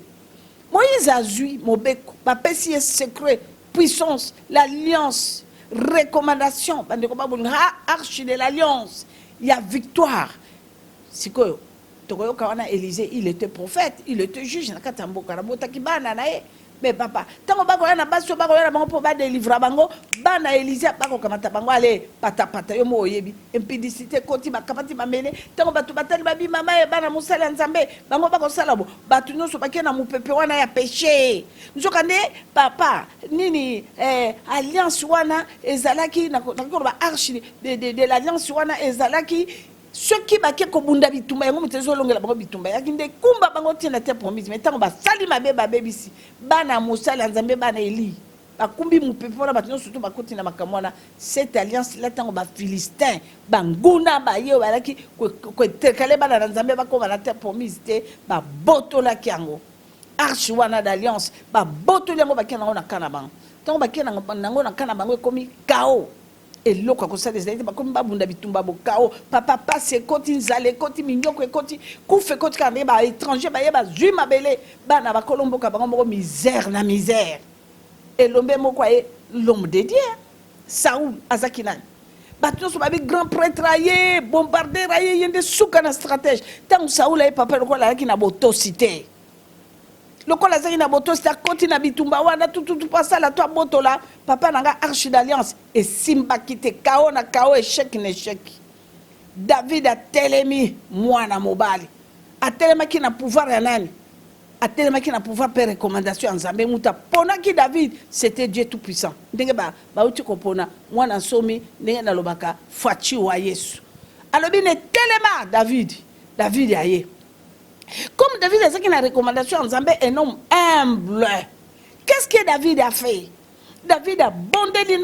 Moïse a zui mobeko bapesi secret puissance l'alliance recommandation bandeko babulunga arche de l'alliance il y a victoire sikoyo tokoyoka wana Élisée il était prophète il était juge na katambo karabota kibana nae mais papa tango bako yana baso bako yana bango po ba délivrer bango bana Élisée bako kamata bango ale pata yo mo oyebi impudicité koti bakapati bamene tango batu batali babi mama e bana musala nzambe bango bako sala bo batu nyonso bakena mupepe wana ya péché nzokande papa nini alliance wana ezalaki na ko ba arche de l'alliance wana ezalaki ceux qui baké ko bunda bitumba yango mutezo longela bango bitumba yakinde kumba bango tina te promise mais tango ba sali mabe babebisi bana musala nzambe bana eli bakumbi mupepe wana batinyo surtout bakoti na makamwana cette alliance là tango ba philistin banguna ba ye balaki ko tekale bana nzambe bakoma na te promise te ba botola kiango arche wana d'alliance ba botola yango bakena na kana bango tango bakena nango na kana bango ekomi kao eloko akosala ezalaki bakomi babunda bitumba bokao papa pasi ekoti nzala ekoti minyoko ekoti kufa ekoti kaka nde baétranger baye bazwi mabele bana bakolo mboka bango moko misère na misère elombe moko aye l'homme de Dieu Saoul azaki nani bato nyonso babi grand prêtre aye bombarder aye ye nde suka na stratège ntango Saoul aye papa lokola alaki na botosi te lokola azaki na botosi te akoti na bitumba wana tututu pasala to abotola papa nanga arche d'alliance esimbaki te kao na kao échec na échec David atelemi mwana mobali atelemaki na pouvoir ya nani atelemaki na pouvoir per recommandation ya nzambe muta ponaki David c'était Dieu tout puissant ndenge bauti kopona mwana nsomi ndenge nalobaka fachi wa Yesu alobi ne telema David aye. Comme David a dit qu'il a une recommandation en Zambé, un homme humble. Qu'est-ce que David a fait? David a bondeli,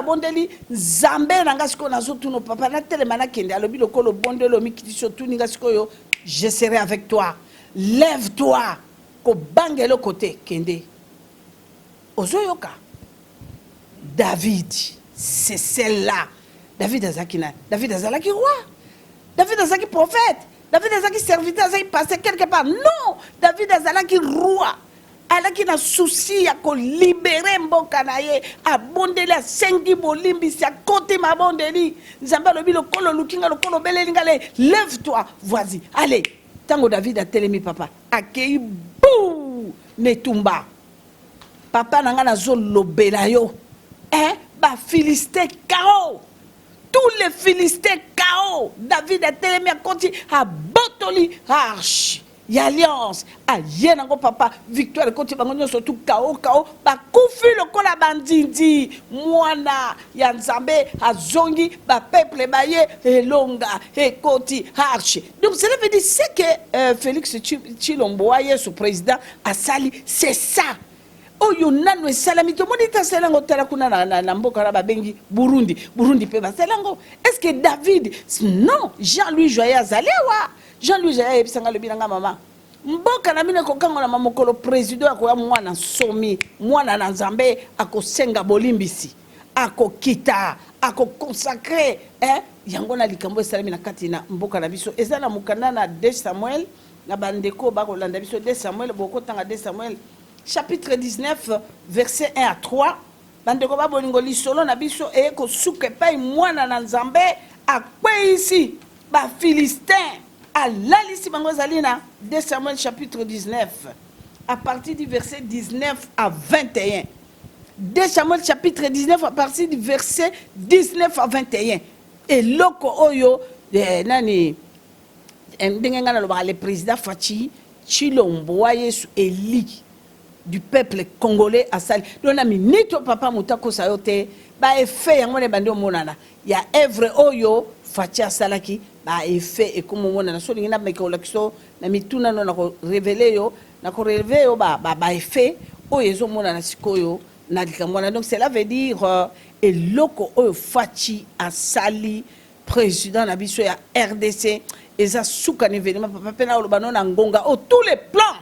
bondeli, Zambé n'a ce qu'on a surtout nos papas, n'a tellement kende, a lobi le colo bondelo, mi qui surtout n'ingasko yo, je serai avec toi. Lève-toi, ko bangue le côté kende. Ozoyoka. David, c'est celle-là. David Azakina, David Azalaki roi. David Azaki prophète. David Azaki serviteur, il passait quelque part. Non, David Azalaki roi. Alaki na souci à libérer Mbokanaye, à bondeli à sengi bolimbi, à côté ma bondeli. Zamba le bilo kolo lukinga le kolo belelingale. Lève-toi, vas-y, allez. Tango David a télémi papa. Akei bouh, netumba. Papa nangana zo lobelayo. Ba Philistin kao. Tous les Philistins KO. David a tellement continué à botoli arche. Y alliance. A yenango papa. Victoire continue bangonyo surtout KO. Ba kufi le kola bandindi. Mwana. Yanzambe. A zongi. Ba peuple baye. Et longa. Et koti arche. Donc cela veut dire c'est que Félix Tshilombo aye ce président a sali. C'est ça. Oyo nano esalami to monita selango tala kuna na mboka na babengi Burundi pe baselango. Est-ce que David non Jean-Louis Joya zalewa Jean-Louis Joya ebisanga le binanga mama mboka na mine ko kango na mamokolo président ko mwana somi mwana na Nzambe akosenga bolimbisi akokita akoconsacrer yango na likambo esalami na kati na mboka na biso ezana mukanda na 2 Samuel na bandeko bakolanda biso 2 Samuel bokotanga 2 Samuel chapitre 19 verset 1 à 3 bandeko babolingo lisolo na biso ekosuka epai mwana na nzambe akweyisi bafilistin alalisi bango ezali na 2 Samuel chapitre 19 à partir du verset 19 à 21. 2 Samuel chapitre 19 à partir du verset 19 à 21. Et loko oyo nani ndenge ngana lo ba le président Fachi Chilombo wa Yesu Eli du peuple congolais à sali. Donc na minito papa mutako sayote ba effet yango ne bandi omonana. Ya œuvre oyo Fachi asalaki ba effet et comme omonana so linga mekolo kiso na mituna no na ko révéler yo na ko révéler yo ba effet oyo ezomonana sikoyo. Donc cela veut dire et loko oyo Fachi asali président na biso ya RDC eza suka ni événement papa pena olobano na ngonga tous les plans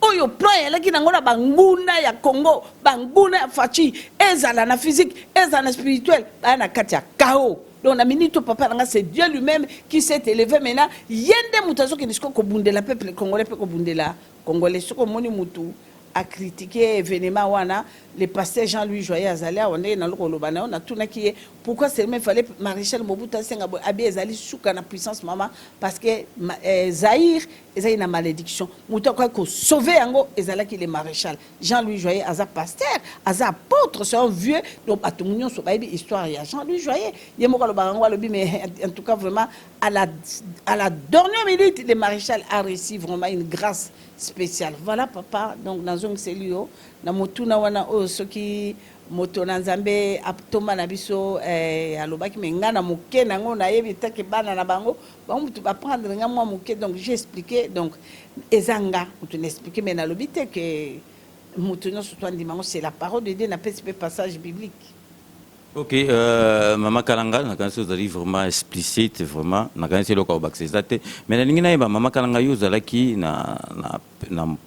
oyo plan elaki nango na banguna ya Congo banguna ya Fachi ezala na physique ezala na spirituel na kati ya chaos. Donc na minute papa nanga c'est Dieu lui-même qui s'est élevé maintenant yende mutazo ki disko ko bundela peuple congolais pe ko bundela congolais soko moni mutu a critiqué événement wana le pasteur Jean-Louis Joyer azali on est dans le kolobana on a tout na qui pourquoi seulement il fallait maréchal Mobutu Senga abi ezali suka na puissance maman parce que Zaïre ezali na malédiction mutu quoi ko sauver yango ezala qui le maréchal Jean-Louis Joyer aza pasteur aza apôtre c'est un vieux donc atomunyo so baby histoire ya Jean-Louis Joyer yemoko lobango lobi mais en tout cas vraiment à la dernière minute le maréchal a reçu vraiment une grâce spéciale. Voilà papa donc dans un celio na motuna wana o soki moto na nzambe aptoma na biso alobaki menga na moke nango na yebi take bana na bango mutu ba prendre nga moi moke donc j'ai expliqué donc ezanga mutu n'expliquer mais na lobite que mutu no so twandimango c'est la parole de Dieu na petit passage biblique. Ok, Maman Kalanga, na kanso zali vraiment explicite, vraiment, na kanso loko bakisate. Mais na ningina ba Maman Kalanga yo zalaki na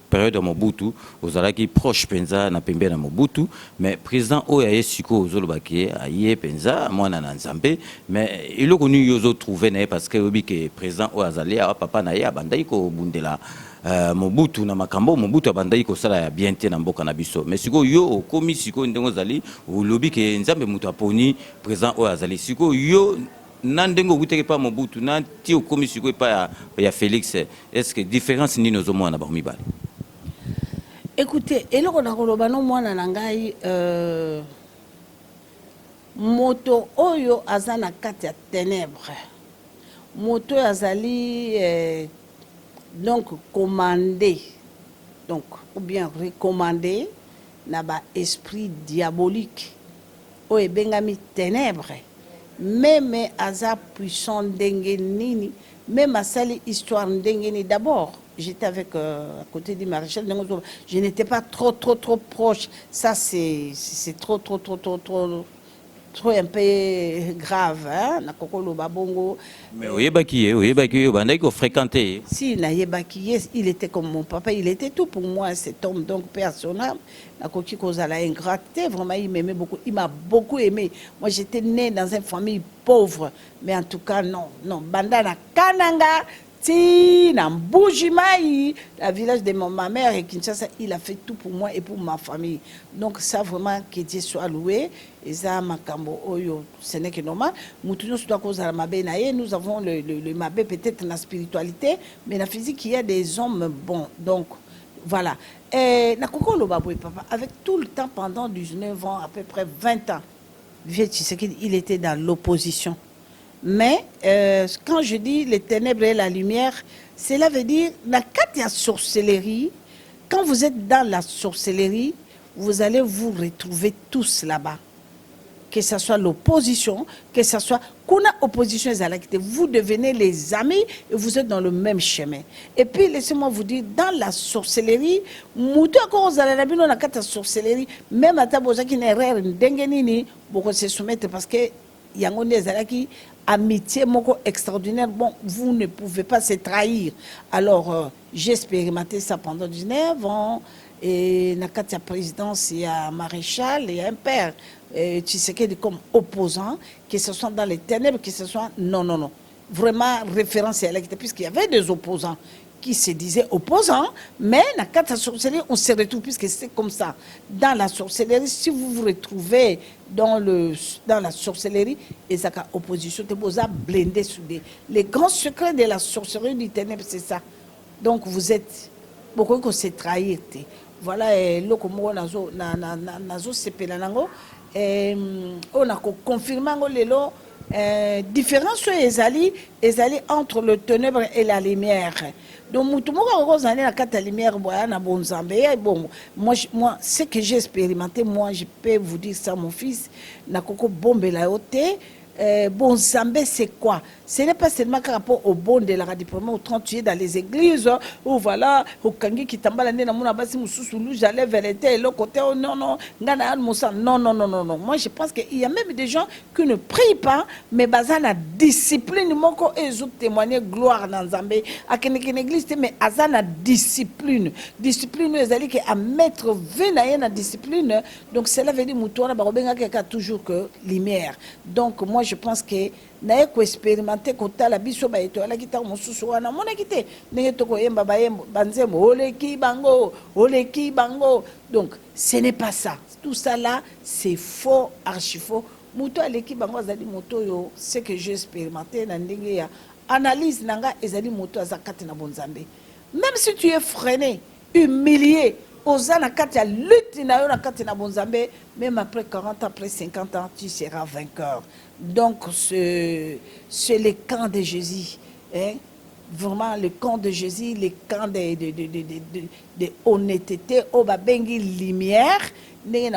période de Mobutu, ozalaki proche penza na pembe na Mobutu, mais président oya yesiko ozolobaki aye penza mwana na nzambe, mais il ko nu yo zo trouver na parce que obi ke président oya zali a papa na ye abandai ko bundela Mobutu na makambo Mobutu abandai ko sala ya bien te na mboka na biso mais siko yo okomi siko ndenge zali olobi ke nzambe mutu aponi président oyo azali siko yo nandengo guteke pa Mobutu na ti okomi siko pa ya Félix est-ce que différence ni nozo mwana ba mibale. Écoutez eloko na koloba no mwana na ngai moto oyo azana kati ya ténèbres moto azali donc commandé donc ou bien recommandé na ba esprit diabolique o ebengami ténèbres même aza puissant ndenge nini même asali histoire ndenge ni d'abord j'étais avec à côté du maréchal je n'étais pas trop proche ça c'est trop un peu grave hein na kokolo babongo mais oyebaki bandai ko fréquenter si na yebaki il était comme mon papa il était tout pour moi cet homme donc personnel na koki kozala ingratité vraiment il m'aimait beaucoup il m'a beaucoup aimé moi j'étais né dans une famille pauvre mais en tout cas non banda na kananga ti na Mbujimai la village de ma mère et Kinshasa il a fait tout pour moi et pour ma famille donc ça vraiment que Dieu soit loué et ça makambo oyo ce n'est que normal mutuno soit cause la mabe na ye nous avons le mabe peut-être la spiritualité mais la physique il y a des hommes bons donc voilà et na kokolo babwe papa avec tout le temps pendant 19 ans à peu près 20 ans il était dans l'opposition. Mais quand je dis les ténèbres et la lumière, cela veut dire la sorcellerie. Quand vous êtes dans la sorcellerie, vous allez vous retrouver tous là-bas. Que ce soit l'opposition, que ce soit qu'on a opposition, vous devenez les amis et vous êtes dans le même chemin. Et puis laissez-moi vous dire, dans la sorcellerie, même à Tabozaki Dengenini, beaucoup se soumettent parce que Yangonde Zalaki, amitié moko extraordinaire. Bon, vous ne pouvez pas se trahir. Alors, j'ai expérimenté ça pendant 19 ans. Et dans la présidence, il y a un maréchal, il y a un père. Tu sais qu'il est comme opposant, que ce soit dans les ténèbres, que ce soit... Non. Vraiment, référence à l'électricité, puisqu'il y avait des opposants qui se disaient opposants, mais dans la sorcellerie, on se retrouve, puisque c'est comme ça. Dans la sorcellerie, si vous vous retrouvez dans la sorcellerie, et ça a opposition, vous êtes blindé sous les grands secrets de la sorcellerie du ténèbre, c'est ça. Donc vous êtes, beaucoup que c'est trahir. Voilà, le comme nazo sepela nango, on a confirmé lelo. Différence ezali entre le ténèbre et la lumière. Donc la lumière bon moi ce que j'ai expérimenté, moi je peux vous dire ça mon fils na koko bombe la yote. Bon Zambé, c'est quoi? Ce n'est pas seulement par rapport au bon de la radiprement, au 30 dans les églises, où voilà, au Kangi qui t'embale, j'allais vérité, le côté, oh non, non, non. Moi, je pense qu'il y a même des gens qui ne prient pas, mais basant la discipline, moko ils ont témoigné gloire dans Zambé, à une église, mais basant la discipline, ils allaient à mettre 20 la discipline, donc cela veut dire que toujours que lumière. Donc, moi, je pense que naye ko expérimenter ko tala biso ba eto ala kita mosusu wana mona kite ndenge to ko yemba ba yemba banzemo oleki bango. Donc ce n'est pas ça, tout ça là c'est faux, archi faux. Muto aleki bango azali moto yo, ce que j'ai expérimenté na ndenge ya analyse nanga ezali moto azakati na bonzambe. Même si tu es freiné, humilié, Ozana Katia lutte na Katina Bonzambe, même après 40 ans, après 50 ans, tu seras vainqueur. Donc, c'est le camp de Jésus. Hein? Vraiment, le camp de Jésus, le camp de honnêteté, au babengi lumière. Les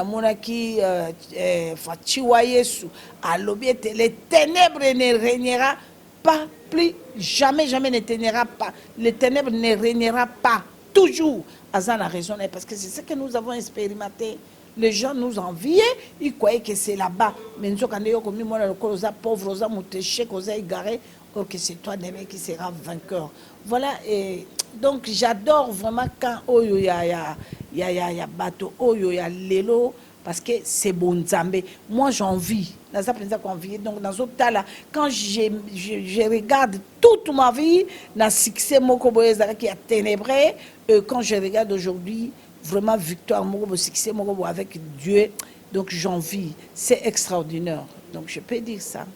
ténèbres ne régnera pas plus, jamais ne régnera pas. Les ténèbres ne régnera pas, toujours. Azan a raison, parce que c'est ce que nous avons expérimenté. Les gens nous enviaient, ils croyaient que c'est là-bas. Mais nous avons commis les pauvres, les moutéchés, les égarés, que c'est toi qui sera vainqueur. Voilà, et donc j'adore vraiment quand il y a bateau, il y a l'élo, parce que c'est bon Zambé. Moi j'envie, donc quand je regarde toute ma vie, dans succès qui a ténébré, quand je regarde aujourd'hui, vraiment victoire, succès avec Dieu, donc j'envie, c'est extraordinaire. Donc je peux dire ça.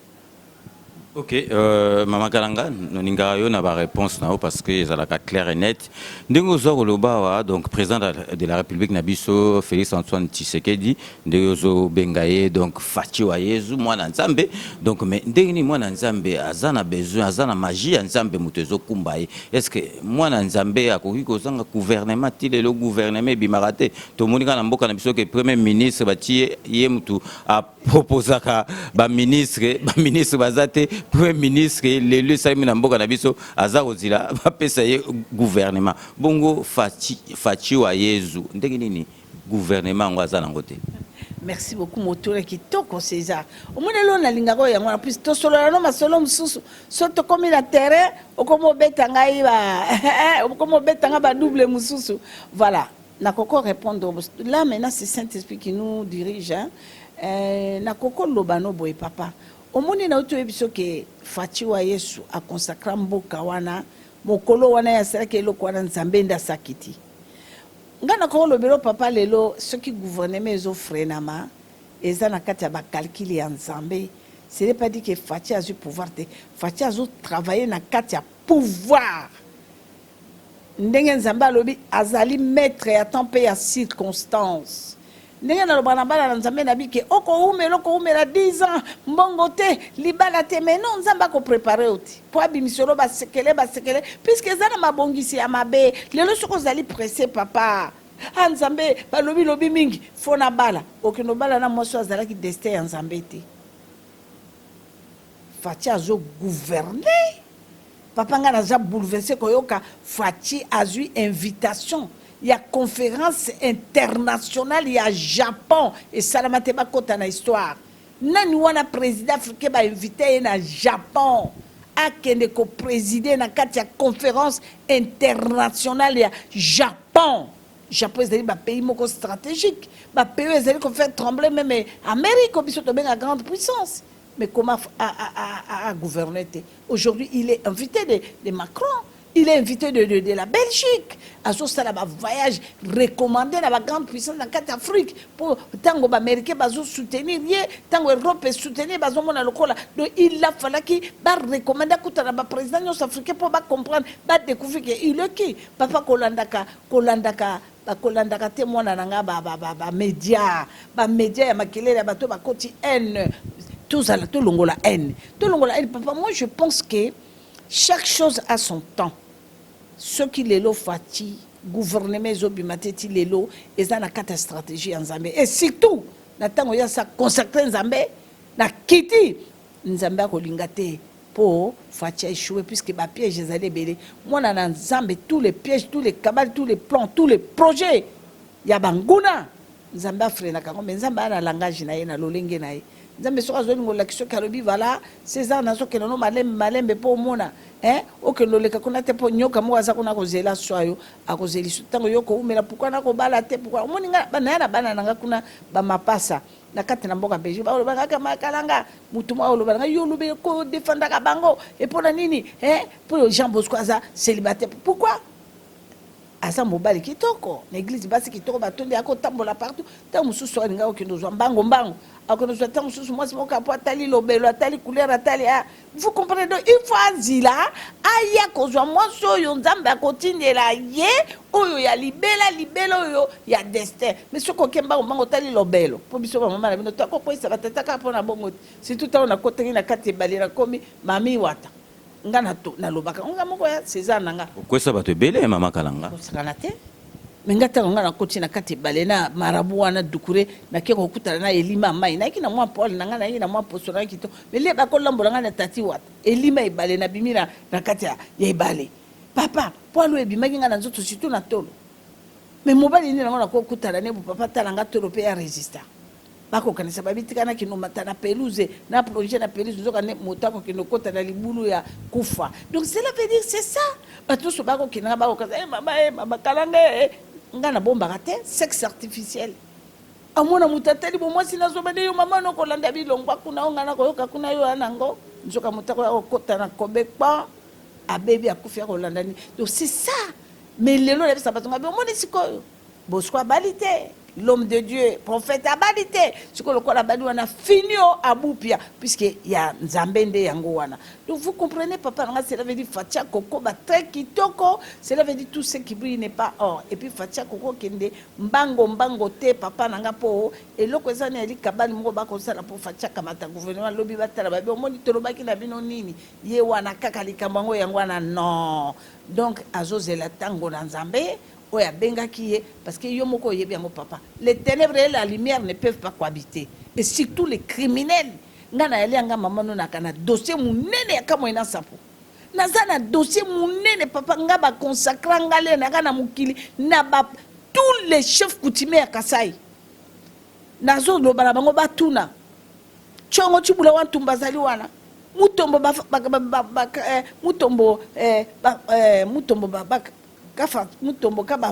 Ok, Maman Kalanga, nous n'avons pas de réponse parce que c'est clair et net. Donc, président de la République Nabiso, Félix Antoine Tshisekedi, Ndegozo Bengaye, donc Fachi Wayezu, moi Nzambe. Donc, mais Ndegni moi Nzambe, Azana besoin, Azana magie, Nzambe Mutezo Kumbaye. Est-ce que moi Nzambe a couru au gouvernement, le gouvernement Bimarate, tout le monde a Mboka Nabiso, que le premier ministre Bati Yemutu a proposé à ministre Bazate. Premier ministre, l'élu Saïmina Mboka Nabiso, Azarozila, va payer gouvernement. Bongo Fachi Wayezu, Ndegini, gouvernement Wazanangote. Merci beaucoup, Motoure Kitoko César. Au moins, on a l'ingaro, il y a plus de solano, ma solom sous, surtout comme il a terrain, ou comme au bétanga, ou comme au bétanga, double moussou. Voilà. N'a qu'à répondre. Là, maintenant, c'est Saint-Esprit qui nous dirige. N'a qu'à l'obano, boy, papa. Au monde na uto ebiso ke Fachi Wayezu a consacré mboka wana mokolo wana ya saraki eloko wana Nzambe nda sakiti ngana ko lobelo papa lelo ceux qui gouvernement ezo frenama eza na kati ya ba calcul ya Nzambe. Ce n'est pas dit que Fachi a eu pouvoir te Fachi a travailler na kati ya pouvoir ndenge Nzambe alobi azali maître ya temps pe ya circonstance. Ndenge na lobana bala na Nzambe nabi ke oko umela 10 ans mbongo te libala te mais non Nzamba ko préparer oti po abimisolo ba sekele puisque za na mabongisi ya mabe lelo soko zali pressé papa Nzambe ba lobi mingi fona bala okino bala na moso azala ki destin ya Nzambe te Fachi azo gouverner papa nga na za bouleverser koyoka Fachi a eu invitation. Il y a conférence internationale, il y a Japon et Salamateba Kota na histoire. Nani wana président africain ba invité na Japon a kende ko présider na kati ya conférence internationale il y a Japon. Japon est un pays moko stratégique. Ba pays est ko faire trembler même Amérique biso to ben grande puissance. Mais comment a gouverné? Aujourd'hui, il est invité de Macron. il est invité de la Belgique. À ce stade, un voyage recommandé dans la grande puissance dans l'Afrique. Pour tango américain, bazo soutenir, tango Europe soutenir, bazo mona lokola. Donc il a fallu qu'il recommande à la président africain pour comprendre, découvrir qu'il est qui. Papa Kolandaka témoin nanga média ya makele ya bato ba koti haine tout ça tout longola haine papa. Moi je pense que chaque chose a son temps. Ceux qui les lo fati gouvernement zobimateti lelo eza na kata stratégie en Zambie et surtout na tango ya sa consacrer Zambie na kiti Nzambe akolinga te pour Fatia échouer puisque ma piège les allait belé. Moi dans Zambie tous les pièges, tous les cabales, tous les plans, tous les projets ya banguna Nzambe frena kango mais Nzambe ana langage na ye na lolenge na ye. Nzambe soka zo ngola kiso kalobi voilà César nazo ke no malembe po mona oke loleka kuna te po nyoka mo aza kuna kozela swayo akozeli tango yoko umela pourquoi na ko bala te pourquoi moninga bana nanga kuna ba mapasa na kati na mboka Belgique ba olobaka kama kalanga mutuma olobaka yo lobe ko défendre ka bango et pour nini pour Jean Bosco aza célibataire pourquoi asa mobali kitoko na église basi kitoko batonde akotambola partout tango mususu alinga okendo zwa mbango akono tango mususu mwasi moka po atali lobelo atali couleur atali vous comprenez donc il faut azila aya kozwa mwasi oyo Nzambe akotindela ye oyo ya libela oyo ya destin mais soko kemba mbango tali lobelo po biso ba mama na bino to ko poisa batataka po na bongo surtout tango na kotengi na kati balira komi mami wata ngana to na lobaka nga moko ya César nanga kwesa bato ebele mama kalanga osakana te mengata ngana koti na kati balena marabu wana dukure na keko kutana na elima mai na kina mwa Paul nanga na ina mwa posona kito mele ba ko lambola ngana tati wat elima ibalena bimira na kati ya ibale papa Paul ebimaki ngana nzoto situ na tolo mais mobali ni ngana ko kutana ne bu papa talanga tolo pe ya resistant bako kanisa babitikana kino matana pelouse na projet na pelouse zoka ne motako kino kota na libulu ya kufa donc cela veut dire c'est ça bato so bako kinanga bako kaza mama kalanga ngana bomba raté sexe artificiel amona mutateli bo mwasi nazo bade yo mama no kolanda bilongwa kuna ngana koyoka kuna yo anango nzoka mutako ya kota na kobekpa abebi akufia kolanda ni donc c'est ça mais lelo la sabato ngabe omoni sikoyo Bosco balité l'homme de Dieu, prophète abalité. Ce que le corps a a fini à Boupia, puisqu'il y a Nzambende Yangowana. Donc vous comprenez, papa, cela veut dire Fatia Koko, très kitoko, cela veut dire tout ce qui brille n'est pas or. Et puis Fatia Koko Kende, Mbango te, papa Nangapo, et l'autre chose, il dit Kabani Moba Konsala pour Fatia Kamata, gouvernement, lobby batala, on monitor le baki la binonini, Yewana Kakali Kamango Yangwana, non. Donc, Azoze la tango Nzambe. Oya benga kiye parce que yomoko yebi yango papa les ténèbres et la lumière ne peuvent pas cohabiter et surtout les criminels ngana yali anga mama no nakana dossier munene ya kamo ina sapo nazana dossier munene papa ngaba consacrer ngale na kana mukili na ba tous les chefs coutumiers ya Kasai nazo lobala bango batuna chongo chibula wantumba zali wana mutombo mutombo kafa mutombo kaba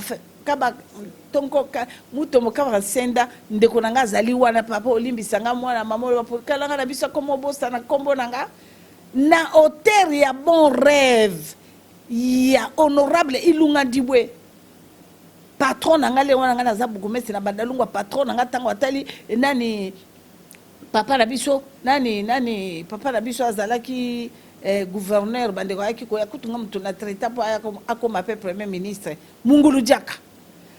tonko mutombo kaba senda ndeko nanga zali wana papa olimbisanga mwana mama wapo kalanga na biso komo bosa na kombo nanga na hauteur ya bon rêve ya honorable Ilunga Dibwe patron nanga le wana ngana za bugumesi na bandalungwa patron nanga tango atali nani papa na biso nani papa na biso azalaki gouverneur bandeko yaki ko yakutunga mtu na traita po akoma pe premier ministre Mungulu Diaka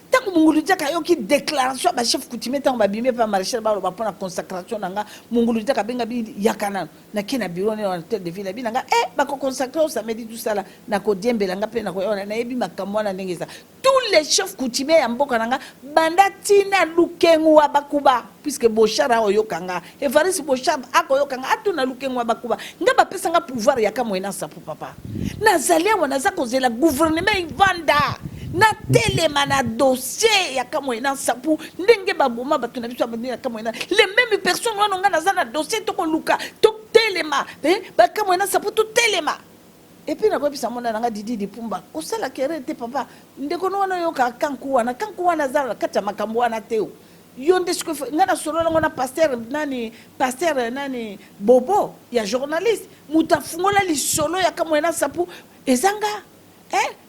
tango Mungulu Diaka yoki déclaration ba chef coutumier tango ba bimé pa maréchal ba ba pona consacration nanga Mungulu Diaka benga bi yakana na kina bureau ne hôtel de ville binanga ba ko consacrer au samedi tout ça là na ko diembela nga pe na ko yona na yebi makamwa na ndengeza tous les chefs coutumiers ya mboka nanga banda tina lukengu wa bakuba puisque Bochara oyokanga Evariste Bochara akoyokanga atuna lukengu wa bakuba ngaba pesa nga pouvoir ya kamo ina sapu papa nazalia wana za kozela gouvernement ivanda na telema na dossier ya kamo ina sapu ndenge baboma batuna biso abandina kamo ina les mêmes personnes wana nga nazana dossier toko luka to telema ba kamo ina sapu to telema. Et puis, on a dit Dipumba, on sait la kéré papa. Ndeko no wana yoka kankuwana zala kacha makambuana teo. Yonde ce que ngana solo ngona pasteur nani bobo ya journaliste muta fungola li solo ya kamwena sapu ezanga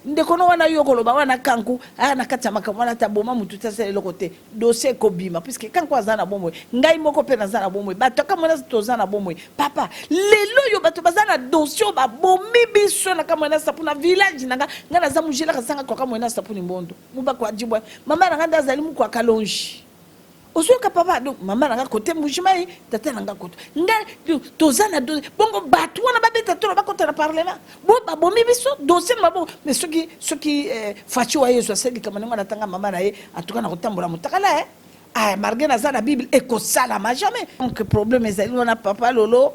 ndeko no wana yo koloba wana kanku na kati ya makambo wana taboma mutu tasalelo kote dossier kobima puisque kanku aza na bomoi ngai moko mpe naza na bomoi bato kamwana toza na bomoi papa lelo yo bato baza na dossier babomi biso na kamwana sapu na village nanga nga naza mujela kasanga kwa kamwana sapu ni mbondo mubako ajibwa mama nanga ndazali muko akalonji osoka papa donc mama nanga côté mujimai tata nanga côté nga tozana bongo batu wana babeta to bakota na parlement bo babomi biso dossier mabo mais soki fachi wa yeso seli kama nanga natanga mama na ye atuka na kotambola mutakala marge na za na bible ekosala ma jamais donc problème ezali wana papa lolo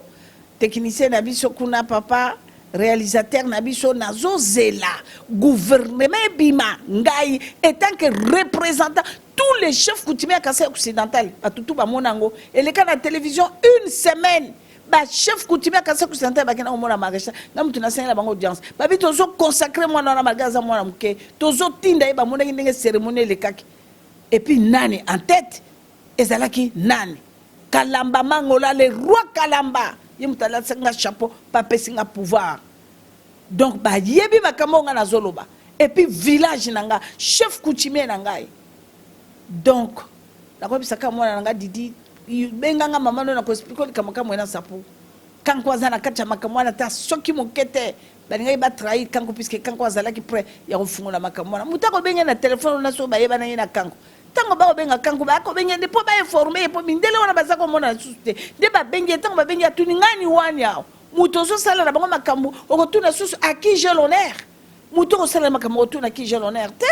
technicien na biso kuna papa réalisateur na biso nazo zela gouvernement bima ngai étant que représentant tous les chefs coutumiers à Kassai occidental à tout ba monango et les cas la télévision une semaine ba chef coutumier à Kassai occidental ba kena mona magasha na mutu na sengela bango audience ba bi tozo consacrer moi na magaza moi na muke tozo tinda ba mona ndenge cérémonie le kaki et puis nani en tête ezalaki nani Kalamba Mangola le roi Kalamba yimutala senga chapeau pa pesinga pouvoir donc ba yebi bakamonga na zoloba et puis village nanga chef coutumier nanga donc la quoi bisaka mwana nanga didi benganga mama no na ko expliquer kamaka mwana sapu kanko azana kacha makamwana ta soki mokete balinga ba trahir kanko puisque kanko azala ki prêt ya kofungola makamwana mutako benga na téléphone na so ba yeba na ina kanko tango ba benga kanko ba ko benga depo ba informer po mindele wana bazako mona susute de ba benga tango ba benga tuni ngani wani yao muto so sala na bango makambo okotuna susu à qui j'ai l'honneur muto ko sala makambo okotuna qui j'ai l'honneur te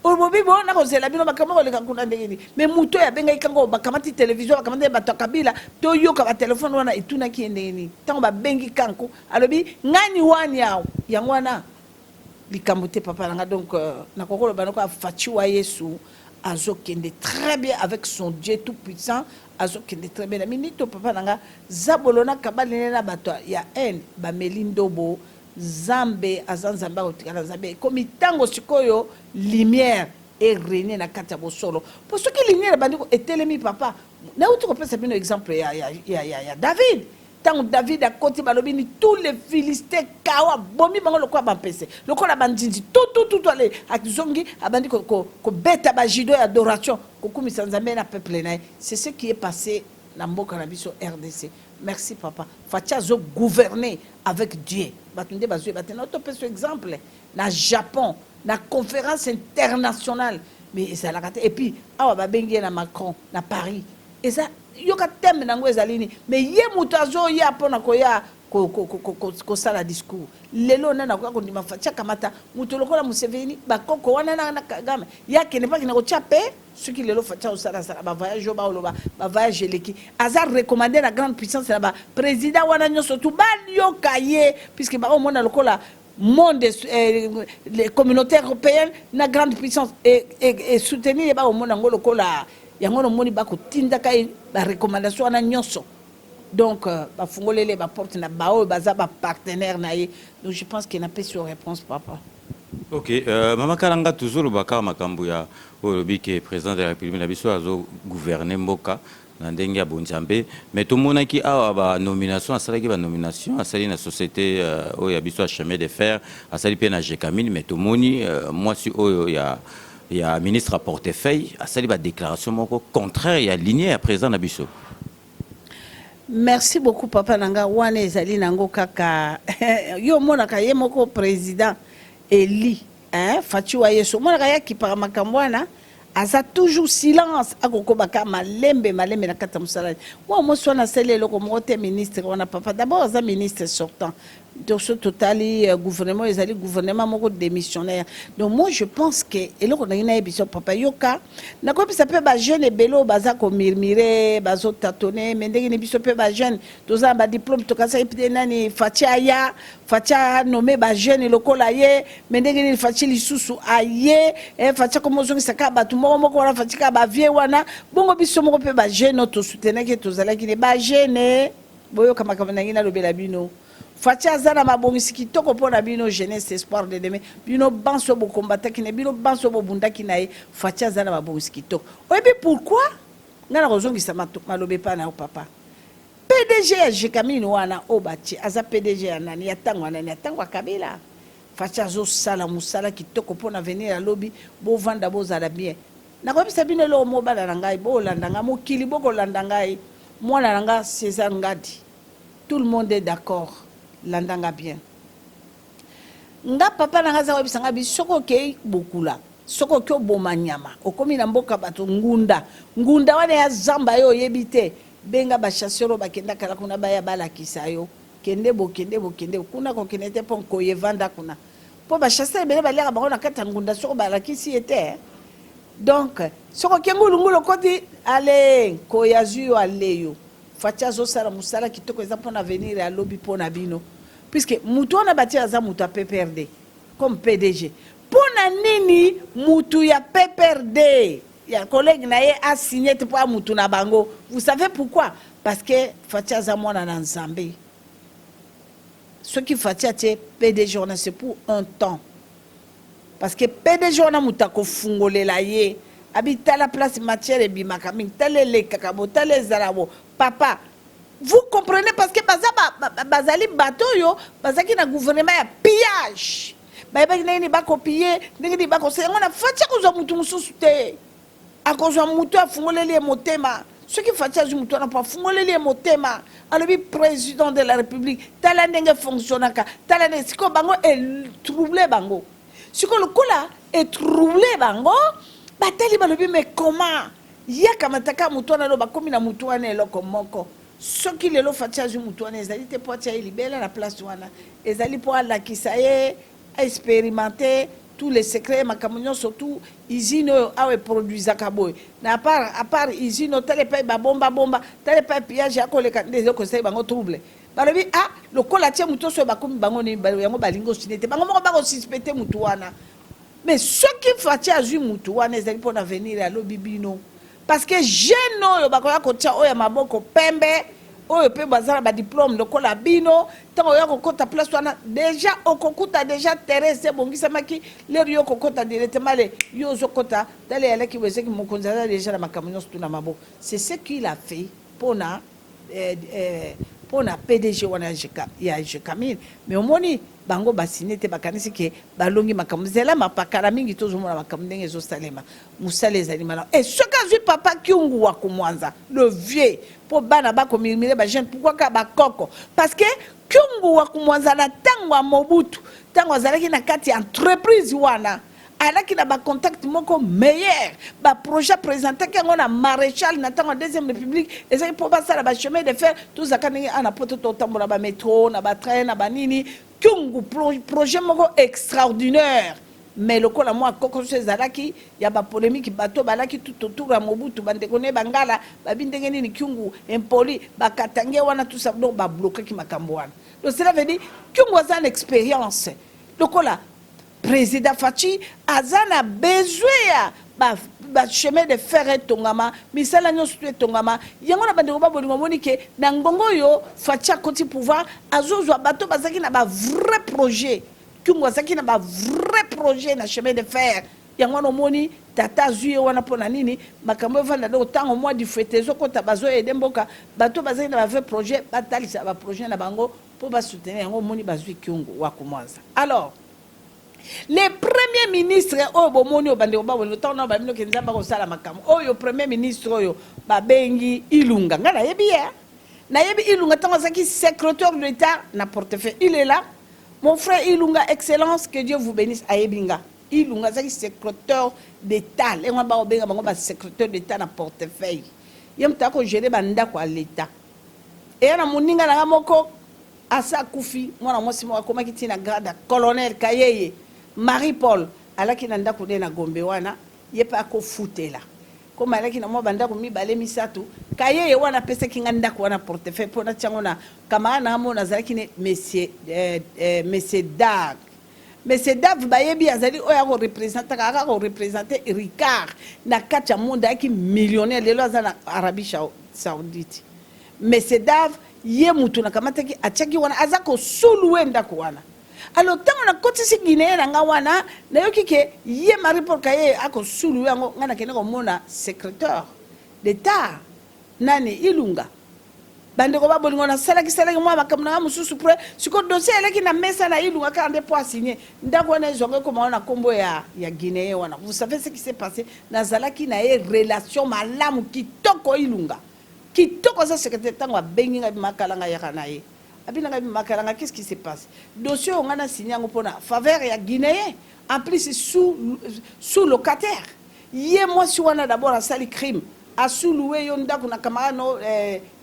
obobi bo na ko zela bino makambo ko leka kuna ndeni mais muto ya benga ikango bakamati télévision bakamati bato kabila to yoka ba téléphone wana ituna ki ndeni tango ba bengi kanko alobi ngani wani yao yango wana likambo te papa nanga donc na kokolo banoko afachi wa Yesu azokende très bien avec son Dieu tout puissant azokende très bien minito papa nanga zabolona kabalene na bato ya en ba melindobo zambe azanzamba otikala zambe comme tango sikoyo lumière et régner na kati ya bosolo pour ce que lumière bandiko etelemi papa na uti ko pesa bino exemple ya David tant David a côté balobini tous les Philistins kawa bomi bango lokwa bampese lokola bandindi tout aller akizongi abandi ko beta ba jido ya adoration ko kumisa nzambe na peuple na c'est ce qui est passé na mboka na biso RDC. Merci papa fatia zo gouverner avec Dieu batunde bazwe batena to peso exemple na Japon na conférence internationale mais ça la et puis awa ba bengi na Macron na Paris et ça yoka tembe nango ezalini mais ye mutazo ya pona ko ya ko sala discours lelo nana ko ndima fatia kamata mutu lokola Museveni bakoko wana na Kagame yake ne pas kina ko chape ce qui lelo fatia au sala ba voyage ba oloba ba voyage leki azar recommander la grande puissance là ba président wana nyoso tu ba yoka ye puisque ba mona lokola monde les communautés européennes na grande puissance et soutenir ba mona ngolo kola yango moni bako tinda kai ba recommandation na nyoso donc ba fungolele ba porte na bao baza ba partenaire na ye donc je pense qu'il n'a pas sur réponse papa. OK mama Kalanga toujours baka makambo ya olobiki président de la République na biso azo gouverner mboka na ndenge ya bonjambe mais tout monaki awa ba nomination asalaki ba nomination asali na société oyo ya biso a chemin de fer asali pe na Jekamine mais tout moni moi si oyo ya ministre à portefeuille asali ba déclaration moko contraire ya lignée à président na biso. Merci beaucoup papa nanga wana ezali nango kaka yo mona ka ye moko président Eli Fachi wa Yesu mona ka ya ki para makambo wana aza toujours silence akoko baka malembe na kata musala wa mo sona sele loko mote ministre wana papa d'abord aza ministre sortant donc ce totali gouvernement ezali gouvernement moko démissionnaire donc moi je pense que eloko na ina ebiso papa yoka na ko bisa pe ba jeune belo baza ko murmurer bazo tâtonner mais ndenge ne biso pe ba jeune toza ba diplôme to kasa epide nani fatia nommé ba jeune lokola ye mais ndenge ni fatia lisusu aye fatia ko mozongi saka batu moko wana fatika ba vie wana bongo biso moko pe ba jeune to soutenir que tozala ki ne ba jeune boyo kama na ngina lobela bino fatia zana mabongisi kitoko pona bino jeunesse espoir de demain bino banso bo combattre ki ne bino banso bo bunda ki na fatia zana mabongisi kitoko oyebi pourquoi ngana kozongisa malobe pa na papa PDG ya Jekamine wana obati aza PDG ya nani ya tango nani ya tango Kabila facha zo sala musala kitoko pona venir à lobby bo vanda bo zala bien na ko bisa bino lo mo bala ngai bo landanga mo kili boko landangai mwana nanga César Ngadi tout le monde est d'accord landanga bien nga papa nanga za bisa ngabi soko ke bokula soko ke boma nyama okomi na mboka bato ngunda wana ya zamba yo yebite benga ba chasseur ba kenda kala kuna ba ya bala kisayo kende bo kuna ko kenete pon ko yevanda kuna po ba chasser bele ba lera ba na kata ngunda soko ba la kisi était donc soko kengulu koti ale ko yazu aleyo facha zo sala musala kitoko eza pona venir à lobby pona bino puisque mutu na bati aza mutu a PPRD comme PDG pona nini mutu ya PPRD ya collègue na ye a signé pour mutu na bango. Vous savez pourquoi? Parce que facha za mwana na Nzambe. Ce qui facha te PDG on a c'est pour un temps. Parce que PDG on a mutako fungolela ye habita la place matière et bimaka ming tele le kakabo tele zarabo papa. Vous comprenez parce que bazali bateau yo bazaki na gouvernement ya pillage. Ba ni ba copier ni ba conseiller on a facha ko zo mutu mususu te. Akozwa mutu afungoleli motema ce qui fatia zu mutu na pa fungoleli motema alobi président de la république tala ndenge fonctionnaka tala ne siko bango est troublé bango siko lokola est troublé bango batali balobi mais comment yaka mataka mutu na lo bakomi na mutu na eloko moko ce qui lelo fatia zu mutu na ezali te poatia libela na place wana ezali po ala kisaye expérimenter tous les secrets makamyo surtout usine awe produisa kaboy na à part usine tele pa bomba tele pa pillage akoleka des ko sai bango trouble balobi ah lokola tie muto so bakomi bango ni yango balingo sinete bango moko bako suspecter mutu wana mais ce qui fati azui mutu wana ezali pour avenir à lobibino parce que jeune oyo bakoya ko tia oya maboko pembe oyo pe bazala ba diplôme lokola bino tango ya kokota place wana déjà okokuta déjà terese bongisa maki lero yo kokota directement le yo zokota dale yale ki wezeki mokonza déjà na makamyo tuna mabo c'est ce qu'il a fait pona PDG wana ya Jekamine mais omoni bango basinete bakanisi ke balongi makamuzela mapakala mingi tozomona makamundenge zo salema musale zalimala et ce qu'a vu papa Kyungu wa kumwanza le vieux pour bana bako mimire ba jeune pourquoi ka bakoko parce que Kyungu wa kumwanza na tango Mobutu tango azalaki na kati entreprise wana alaki na ba contact moko meilleur ba projet présenté que on a maréchal na tango deuxième république et ça pour passer ba chemin de fer tout ça kanini ana poto to tambola ba métro na ba train na ba nini Kyungu projet moko extraordinaire mais le kola moi koko sezalaki ya ba polémique bato balaki tout autour ya Mobutu bande kone bangala ba bindenge nini Kyungu impoli ba katange wana tout ça donc ba bloquer ki makambo wana donc cela veut dire Kyungu a une expérience le kola président Fachi azana besoin ba chemin de fer tongama misala nyosu tongama yango na bandeko ba bolingo monike na ngongo yo Fachi akoti pouvoir azozwa bato bazaki na ba vrai projet Kyungu azaki na ba vrai projet na chemin de fer yango no moni tata zuye wana pona nini makambo vanda do tango mois du fête ezokota bazo edemboka bato bazaki na ba vrai projet batalisa ba projet na bango pour ba soutenir yango moni bazui Kyungu wa kumwanza. Alors les premiers ministres oyo bomoni oyo bandeko baboni otango babino kenza bako sala makambo oyo premier ministre oyo babengi Ilunga nga nayebi Ilunga tango azaki secrétaire de l'État na portefeuille il est là mon frère Ilunga excellence que Dieu vous bénisse ayebinga Ilunga azaki secrétaire d'État lengo ba obenga bango ba secrétaire d'État na portefeuille yem tako gérer bandako à l'État et na moninga na moko asa kufi mwana mwasi mo akomaki tina grade colonel Kayeye Marie-Paul alaki na ndako na Gombe wana yepa ko futela koma alaki na mo bandako mibale misatu Kayeye wana pesa kinga ndako wana portefeuille pona tiango na kamara na mo nazalaki ne monsieur Dag bayebi azali oya ko représenter Ricard na kacha monde aki millionnaire lelo azana Arabie Saoudite monsieur Dav ye mutu na kamataki achaki wana azako suluwe ndako wana alors tango na kotisi Guinée na nga wana na yoki ke ye Marie-Paul Kayeye ako suluwe ngo ngana kene ko mona secrétaire d'État nani Ilunga bandeko ba bolingo na salaki moi makambo na mususu pre siko dossier eleki na mesa na ilunga ka ande po signer ndako na zonge koma na kombo ya Guinée wana. Vous savez ce qui s'est passé na zalaki na relation malamu kitoko ilunga kitoko za secrétaire tango bengi nga makalanga ya kana ye abinanga makalanga. Qu'est-ce qui s'est passé? Dossier on a signé ngo pona faveur ya Guinéen, en plus sous locataire yé moi si wana d'abord a sali crime a sous-loué yonda kuna kamarano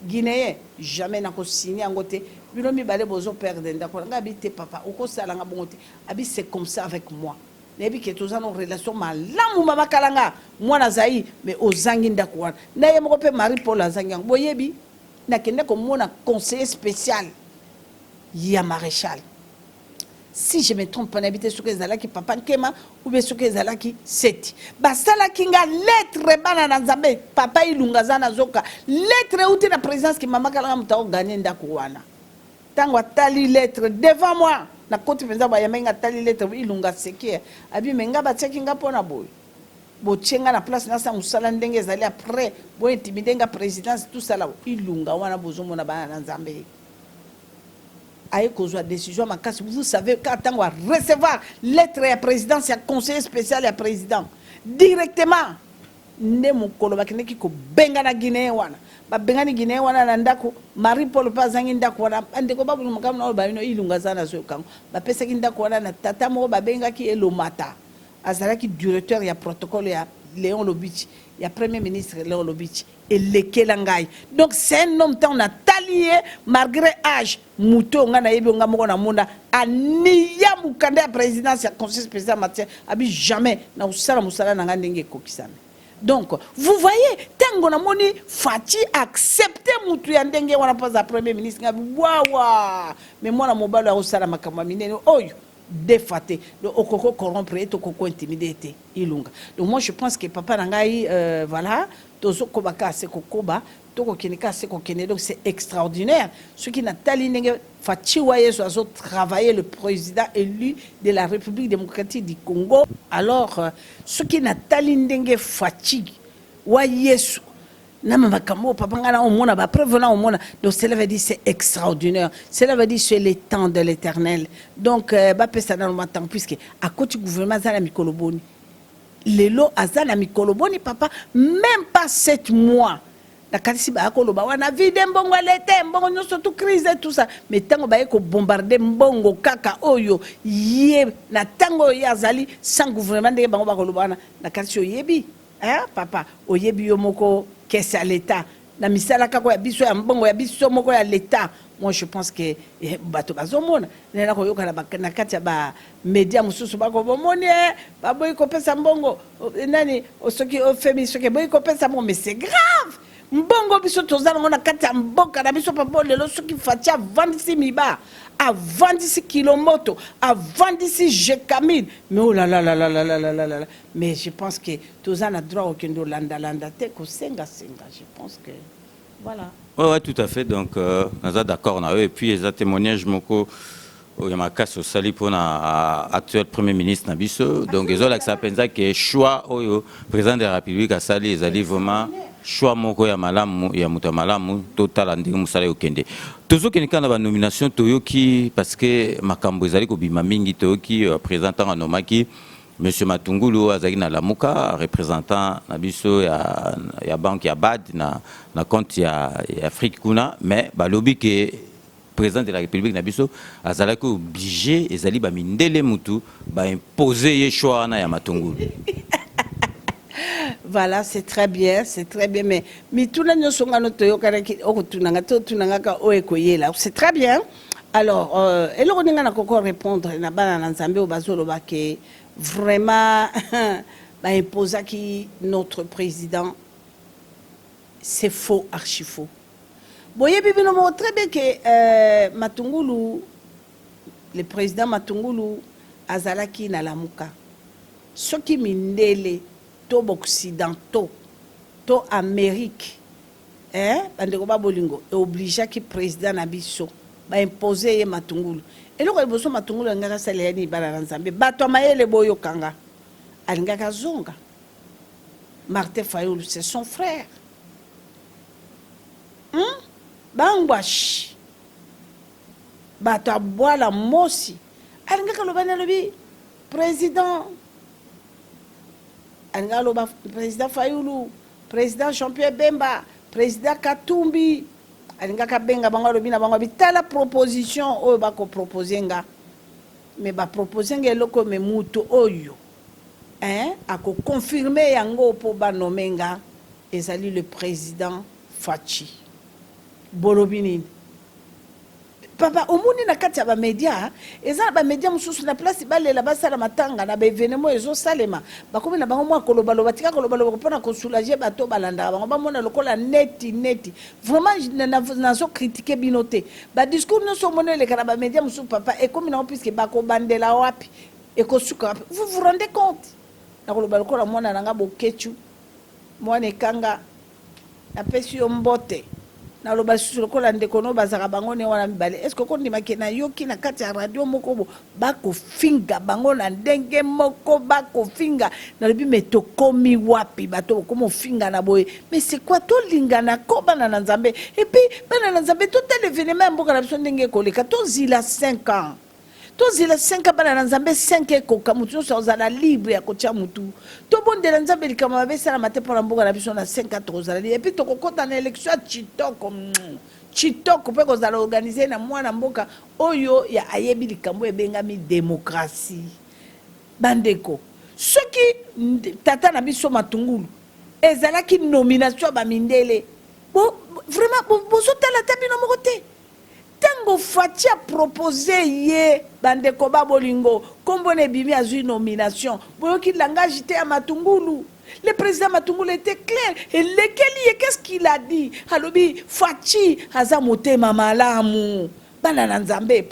Guinéen jamais na ko signer ngote bino mi balé bozo perdre ndako nga bité papa oko sala nga bongote abi c'est comme ça avec moi nebi que tous en relation malamu mama kalanga moi na zai mais ozangi ndako wana na ye moko pe Marie Paul azangi boyebi na kende ko mona conseiller spécial ya maréchal. Si je me trompe pas, n'habite sur les alaki papa Nkema ou bien sur les alaki seti. Basala kinga lettre bana nanzabe papa ilunga zana zoka lettre outi la présidence qui mama kala mutao gagner ndako wana. Tango tali lettre devant moi na koti penza ba yamenga tali lettre ilunga seki abi menga ba tsekinga pona boy. Bo tsenga na place na sa musala ndenge ezali après bo intimidenga présidence tout ça là ilunga wana bozomo na bana nanzambe. Aïe, décision, vous savez, quand on va recevoir lettre à président, c'est un conseiller spécial à président. Directement, ne mukolo bakine kiko benga na Guinée wana. Ba benga ni Guinée wana na ndako, Marie Paul Pazangi ndako wana. Andeko babu mukam na ba ino ilunga zana zo kango. Ba pesa ki ndako wana na tata mo ba benga ki Elomata. Azala ki directeur ya protocole ya Léon Lobich, il y a premier ministre Léon Lobich et le Kelangai. Donc c'est un homme qui a talié malgré âge. Mouto nga na yebi nga moko na munda aniya mukande ya présidence ya conseil spécial matière abi jamais na usala musala na ndenge kokisana. Donc vous voyez tango na moni Fati accepter mutu ya ndenge wana pas premier ministre ngabi wawa mais moi na mobalo ya usala makamwa minene oyo défaté le okoko corrompre et okoko intimider ilunga. Donc moi je pense que papa nangai voilà tozo kobaka se kokoba toko kenika se kokene. Donc c'est extraordinaire ce qui n'a talinenge Fachi Wayeso a travaillé le président élu de la République démocratique du Congo. Alors ce qui n'a talinenge Fachi Wayeso donc cela veut dire c'est extraordinaire, cela veut dire c'est le temps de l'éternel. Donc puisque à côté du gouvernement Azana Mikoloboni les lots Azana Mikoloboni papa même pas 7 mois la kalisi ba koloba wana vide mbongo l'été mbongo nyonso tout crise et tout ça mais tango ba ko bombarder mbongo kaka oyo ye na tango yazali sans gouvernement de bango ba koloba wana na kalisi oyebi papa oyebi yo moko qu'est-ce à l'état na misala kako ya biso ya mbongo ya biso moko ya l'état. Moi je pense que bato bazomona nena ko yoka na kati ya ba media mususu bako bomoni ba boy ko pesa mbongo nani osoki ofemi soki boy ko pesa mbongo mais c'est grave mbongo biso tozana ngona kati ya mboka na biso papa lelo soki Fati a vendisi miba a vendisi kilomoto a vendisi jekamine mais oh là là là là là là là là mais je pense que tozana droit au kendo landa te ko senga je pense que voilà. Ouais, tout à fait. Donc, nous sommes d'accord. Et puis, les témoignages, il y a ma casse au sali pour l'actuel Premier ministre Nabiso. Donc, ils ont l'accepté que choix au président de la République à Sali, ils allaient vraiment choix moko ya malamu ya muta malamu total andi musala okende. Tozo kenika na ba nomination toyoki parce que makambo ezali ko bima mingi toyoki présentant anomaki Monsieur Matungulu azali na lamuka représentant na biso ya banque ya BAD na compte ya Afrique kuna mais balobi ke président de la République na biso azala ko obligé ezali ba mindele mutu ba imposer ye choix na ya Matungulu. Voilà, c'est très bien, mais tout le monde c'est très bien. Alors, elle a encore répondre vraiment imposer qui notre président c'est faux, archi faux. Boye bibi no très bien que Matungulu, le président Matungulu azalaki na lamuka. Ce qui mindele to occidentaux, to Amérique, bandeko ba bolingo est obligé que président na biso ba imposer Matungulu. Et le boso Matungulu ngaka saleni bana nzambe bato mayele boyo kanga alingaka zonga. Martin Fayoulou c'est son frère. bangwashi bato abwala mosi alingaka loba na lobi président alingaka loba président Fayulu, président Jean-Pierre Bemba, président Katumbi alingaka benga bango lobi na bango bitala proposition oyo bako proposer nga mais ba proposer nga eloko me mutu oyo ako confirmer yango po ba nomenga ezali le président Fachi Bolobini. Papa omuni na kati ya ba media eza ba media mususu na place balela basala matanga na ba événement ezo salema bakomi na bango mwa koloba loba tika koloba loba pona ko soulager bato balanda bango ba mona lokola neti vraiment nazo critiquer binoté ba discours no so monele kana ba media mususu papa et comme na puisque bako bandela wapi et ko suka wapi vous vous rendez compte na koloba lokola mona nanga bokechu mwana kanga na pesi yo mbote na loba susu lokola ndeko no bazaka bango ne wana mibale est-ce que kondi makena yoki na kati ya radio moko bako finga bango na ndenge moko bako finga na lobi meto komi wapi bato komo finga na boye mais c'est quoi to lingana ko bana na nzambe et puis bana na nzambe to tel événement mboka na biso ndenge koleka to zila 5 ans to zila 5 ans bana na nzambe 5 ekoka mutu so zala libre ya kotia mutu to bondela nzambe likama babesa na mate pour mboka na biso na 5 ans to zala et puis to kokota na élection chitoko pe ko zala organiser na mwana mboka oyo ya ayebi likambo ebengami démocratie bandeko soki tata na biso matungulu ezalaki nomination ba mindele vraiment bozo tala tabino moko te tango Fachi a proposé ye bandeko ba bolingo kombone bimi azui nomination boyoki langage te ya matungulu. Le président Matungulu était clair. Et lequel qu'est-ce qu'il a dit? Alobi Fachi azamote mamalamu banana nzambe.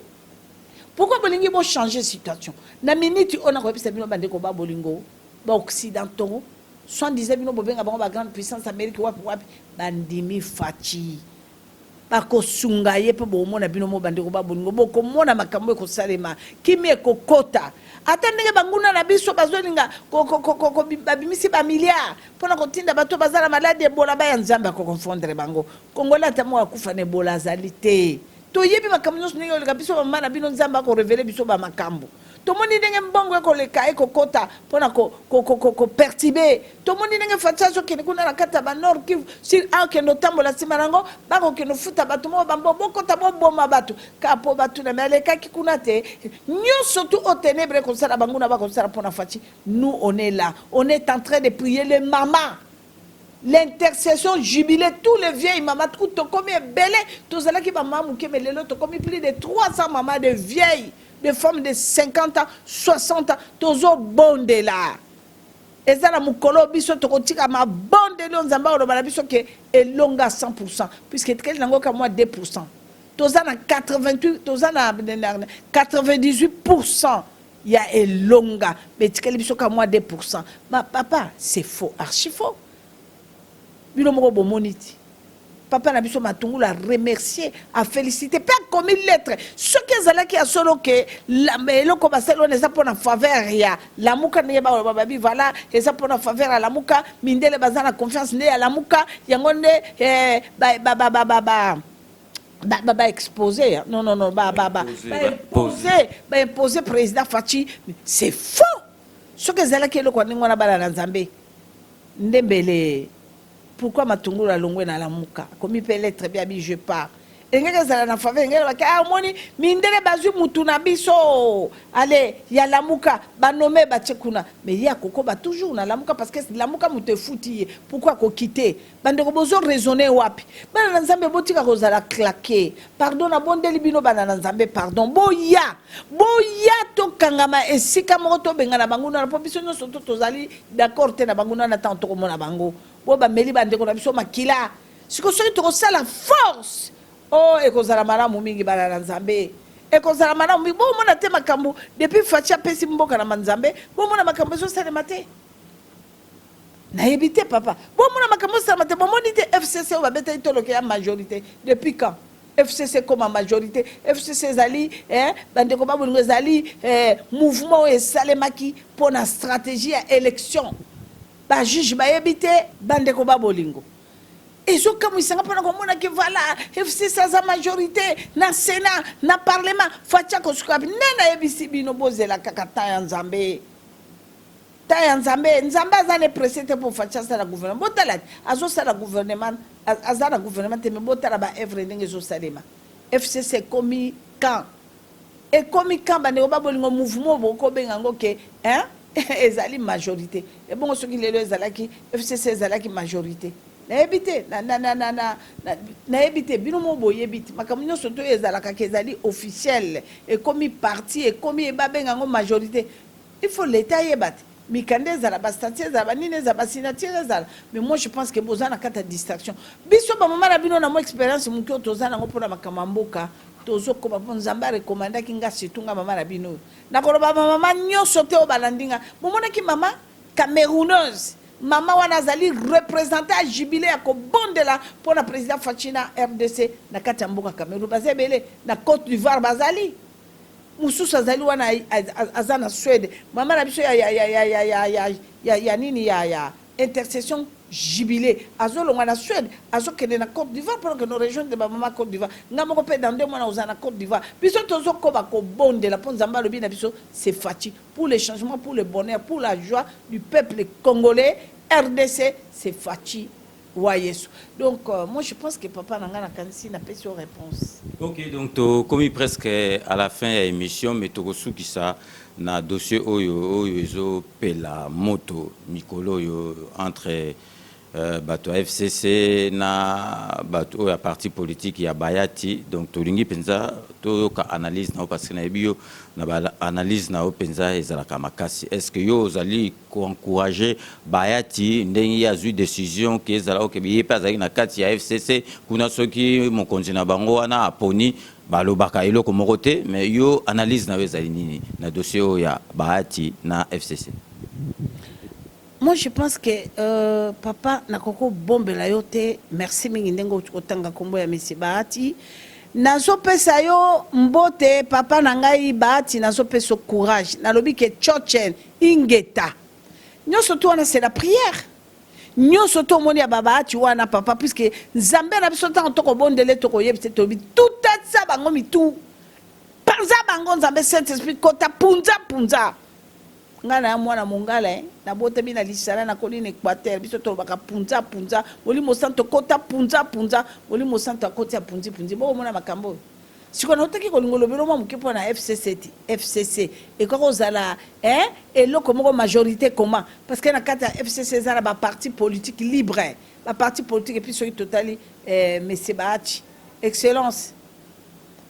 Pourquoi bolingi bo changer situation? Na minute on a repris bino bandeko ba bolingo ba occidentaux soit disait bino bobenga bango ba grande puissance Amérique wapi bandimi Fachi. Bako sunga ye pe bo mona bino mo bandeko ba bolingo boko mona makambo ko salema kimi ko kota atendenge banguna na biso bazolinga ko babimisi ba milliard pona ko tinda bato bazala malade ebola ba ya nzamba ko confondre bango kongola tamo akufa ne bola zalité to yebi makambo nyonso ndenge oleka biso mama na bino nzamba ko révéler biso ba makambo to moni ndenge mbongo ko leka e ko kota pona ko perturber to moni ndenge fatsazo ke kuna na kata ba nord ki sur ke no tambola simanango bako ke no futa bato mo bambo boko tabo boma bato kapo bato na meleka ki kuna te nyonso tout au ténèbres ko sala banguna bako sala pona Fachi. Nous on est là, on est en train de prier les mamans. L'intercession jubilée, tous les vieilles mamans, tout comme belé, tous ceux qui maman qui melelo, tout comme plus de 300 mamans de vieilles, de femmes de 50 ans, 60 ans, tous au bonde là. Et ça la mukolo biso to kotika ma bonde lo nzamba lo bala biso ke elonga 100% puisque tel nango ka moi 2%. Tous na 88, tous na 98%. Il y a elonga mais tel biso ka moi 2%. Ma papa, c'est faux, archi faux. Bino moko bomoniti. Papa na biso Matungulu a remercié, a félicité, pas comme une lettre. Ce que zala qui a solo que la meloko baselo ne sa pona faveur ya la muka ne ba babi voilà et ça pona faveur à la muka mindele bazana confiance ne à la muka yangonde ba exposé non imposer président Fachi, c'est faux. Ce que zala qui le ko ngona bala na Nzambe ndembele. Pourquoi Matungulu a longwe na la muka? Comme il peut l'être bien, je pars. Et nga zala na faveur, nga ka moni mindele bazu mutu na biso. Allez, il y a la muka, ba nommé ba tchekuna. Mais il y a koko ba toujours na la muka parce que la muka mute fouti. Pourquoi ko quitter? Bande ko bozo raisonner wapi. Bana nzambe botika ko zala claquer. Pardon na bondeli bino bana nzambe pardon. Boya to kangama esika moko to benga na bango na popiso nyonso to tozali d'accord te na bango na tanto ko mona bango. Bo ba meli bande ko na biso makila. Siko so to ça la force. Oh ekozala malamu mingi bana na nzambe. Ekozala malamu mingi bo mona te makambo depuis Fachi pesi mboka na manzambe. Bo mona makambo so sale mate. Na ebité papa. Bo mona makambo sale mate. Bo moni te FCC o ba beta itolo ke ya majorité. Depuis quand? FCC comme majorité, FCC zali, bande ko ba bolingo zali, mouvement et salemaki pour la stratégie à élection. Ba juge ba ebité bande ko ba bolingo. ezo kamuisanga mpona komona ke voilà FCC aza majorité na Sénat na Parlement fatia kosuka nena yebisi bino bozela kaka ta ya Nzambe Nzambe aza ne précédé pour fatia ça la gouvernement botala azo ça la gouvernement aza na gouvernement te me botala ba evre ndenge zo salema FCC komi quand et komi quand ba ne ba bolingo mouvement boko benga ngo ke hein ezali majorité et bon ce qui lelo ezalaki FCC ezalaki majorité na ebité na ebité bino mo boyebiti makambo nyonso to ezalaka ke ezali officiel et komi parti et komi e ba benga ngo majorité il faut l'état yebate mikande ezala ba statut ezala nini ezala ba signature ezala mais moi je pense que bozana kata distraction biso ba mama na bino na mo expérience mukio tozana ngo pona makambo mboka tozo ko ba Nzambe recommanda ki nga situnga mama na bino na ko ba mama nyonso te o balandinga momona ki mama camerouneuse mama wana zali représenter à jubilé ya ko bondela pona président Fachina RDC na kata mboka Cameroun bazebele na Côte d'Ivoire bazali mususu azali wana azana Suède mama na biso ya nini ya intercession jubilé azolonga na Suède azokende na Côte d'Ivoire pour que nous rejoindre de mama Côte d'Ivoire ngamoko pe dans 2 mois na uzana Côte d'Ivoire biso tozo koba ko bondela pour Nzamba lobi na biso c'est fati pour le changement pour le bonheur pour la joie du peuple congolais RDC c'est fati wa Yesu. Donc moi je pense que papa nanga na kanisi na pesi réponse. OK, donc comme presque à la fin de l'émission mais tokosu ki ça na dossier oyo ezo pela moto mikolo yo entre bato FCC na bato ya parti politique ya Bayati donc tolingi penza to ka analyse na parce que na bio na ba analyse na penza ezalaka makasi est-ce que yo zali ko encourager Bayati ndenge ya zu décision que ezala OK bi pas na kati ya FCC kuna soki mon kontina bango wana aponi balobaka eloko moko te mais yo analyse na ezali nini na dossier ya Bayati na FCC. Moi je pense que papa nakoko bombe la yote merci mingi ndengo otanga kombo ya Messi Bahati nazo pesa yo mbote papa nangai Bahati nazo pesa courage nalobi ke chochen ingeta nyoso to wana c'est la prière nyoso to moni ya Bahati wana papa puisque Nzambe na biso tango to ko bondele to ko yebite to bi tout ça bango mi tout panza bango Nzambe Saint-Esprit kota punza ngana ya mwana mongala na bote bina lisala na colline Équateur biso to baka punza oli mo santo kota punza oli mo santo akoti ya punzi bo mona makambo siko na otaki ko lingolo biro mo mukipo na FCC et ko kozala et loko moko majorité comment parce que na kata FCC zala ba parti politique libre ba parti politique et puis sur totali Messi Bahati excellence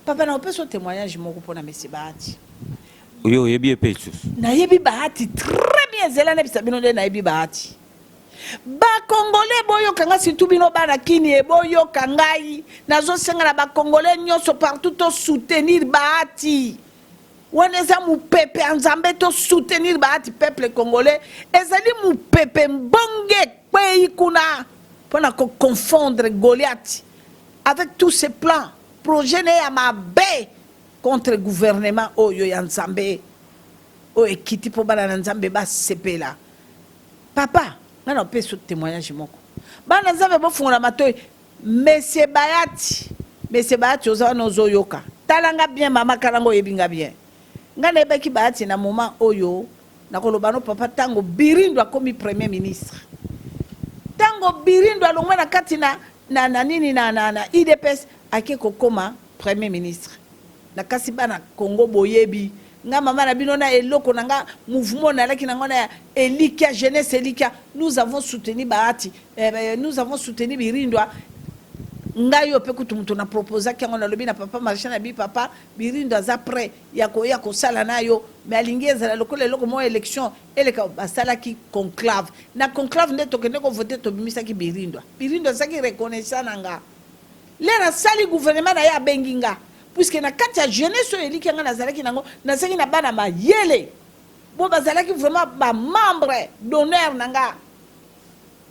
papa na opeso témoignage moko pona Messi Bahati. Yo yebi epetu na yebi Bahati très bien zela na bisabino de na yebi Bahati ba congolais boyo kanga surtout bino bana kini e boyo kangai nazo senga na ba congolais nyonso partout to soutenir Bahati waneza mu pepe Nzambe to soutenir Bahati peuple congolais ezali mu pepe mbonge kwe kuna pona ko confondre Goliath avec tous ces plans projet ne ya mabe contre gouvernement oyo ya Nzambe o ekiti po bana Nzambe ba sepela papa ngana peso témoignage moko bana Nzambe bo fungula matoyi Monsieur Bahati oza nozo yoka talanga bien mama kalango yebinga bien ngana ebaki Bahati na moment oyo nakoloba no papa tango Birindo akomi premier ministre tango Birindo alongwa na kati na nini na IDPS akeko koma premier ministre na kasi bana Congo boyebi nga mama na bino na eloko nga mouvement na laki na ngona Elika jeunesse Elika nous avons soutenu Bahati nous avons soutenu Birindwa nga yo pe kutu mutu na proposer ki ngona lobi na papa marché na bi papa Birindwa za prêt ya ko sala na yo mais alingeza la lokole loko mo élection eleka basala ki conclave na conclave nde tokende ko voter to bimisa ki Birindwa ça ki reconnaissant nga lera sali gouvernement na ya benginga puisque na kati ya jeunesse Elika nga nazalaki nango nazaki na bana mayele bo bazalaki vraiment ba membre d'honneur nanga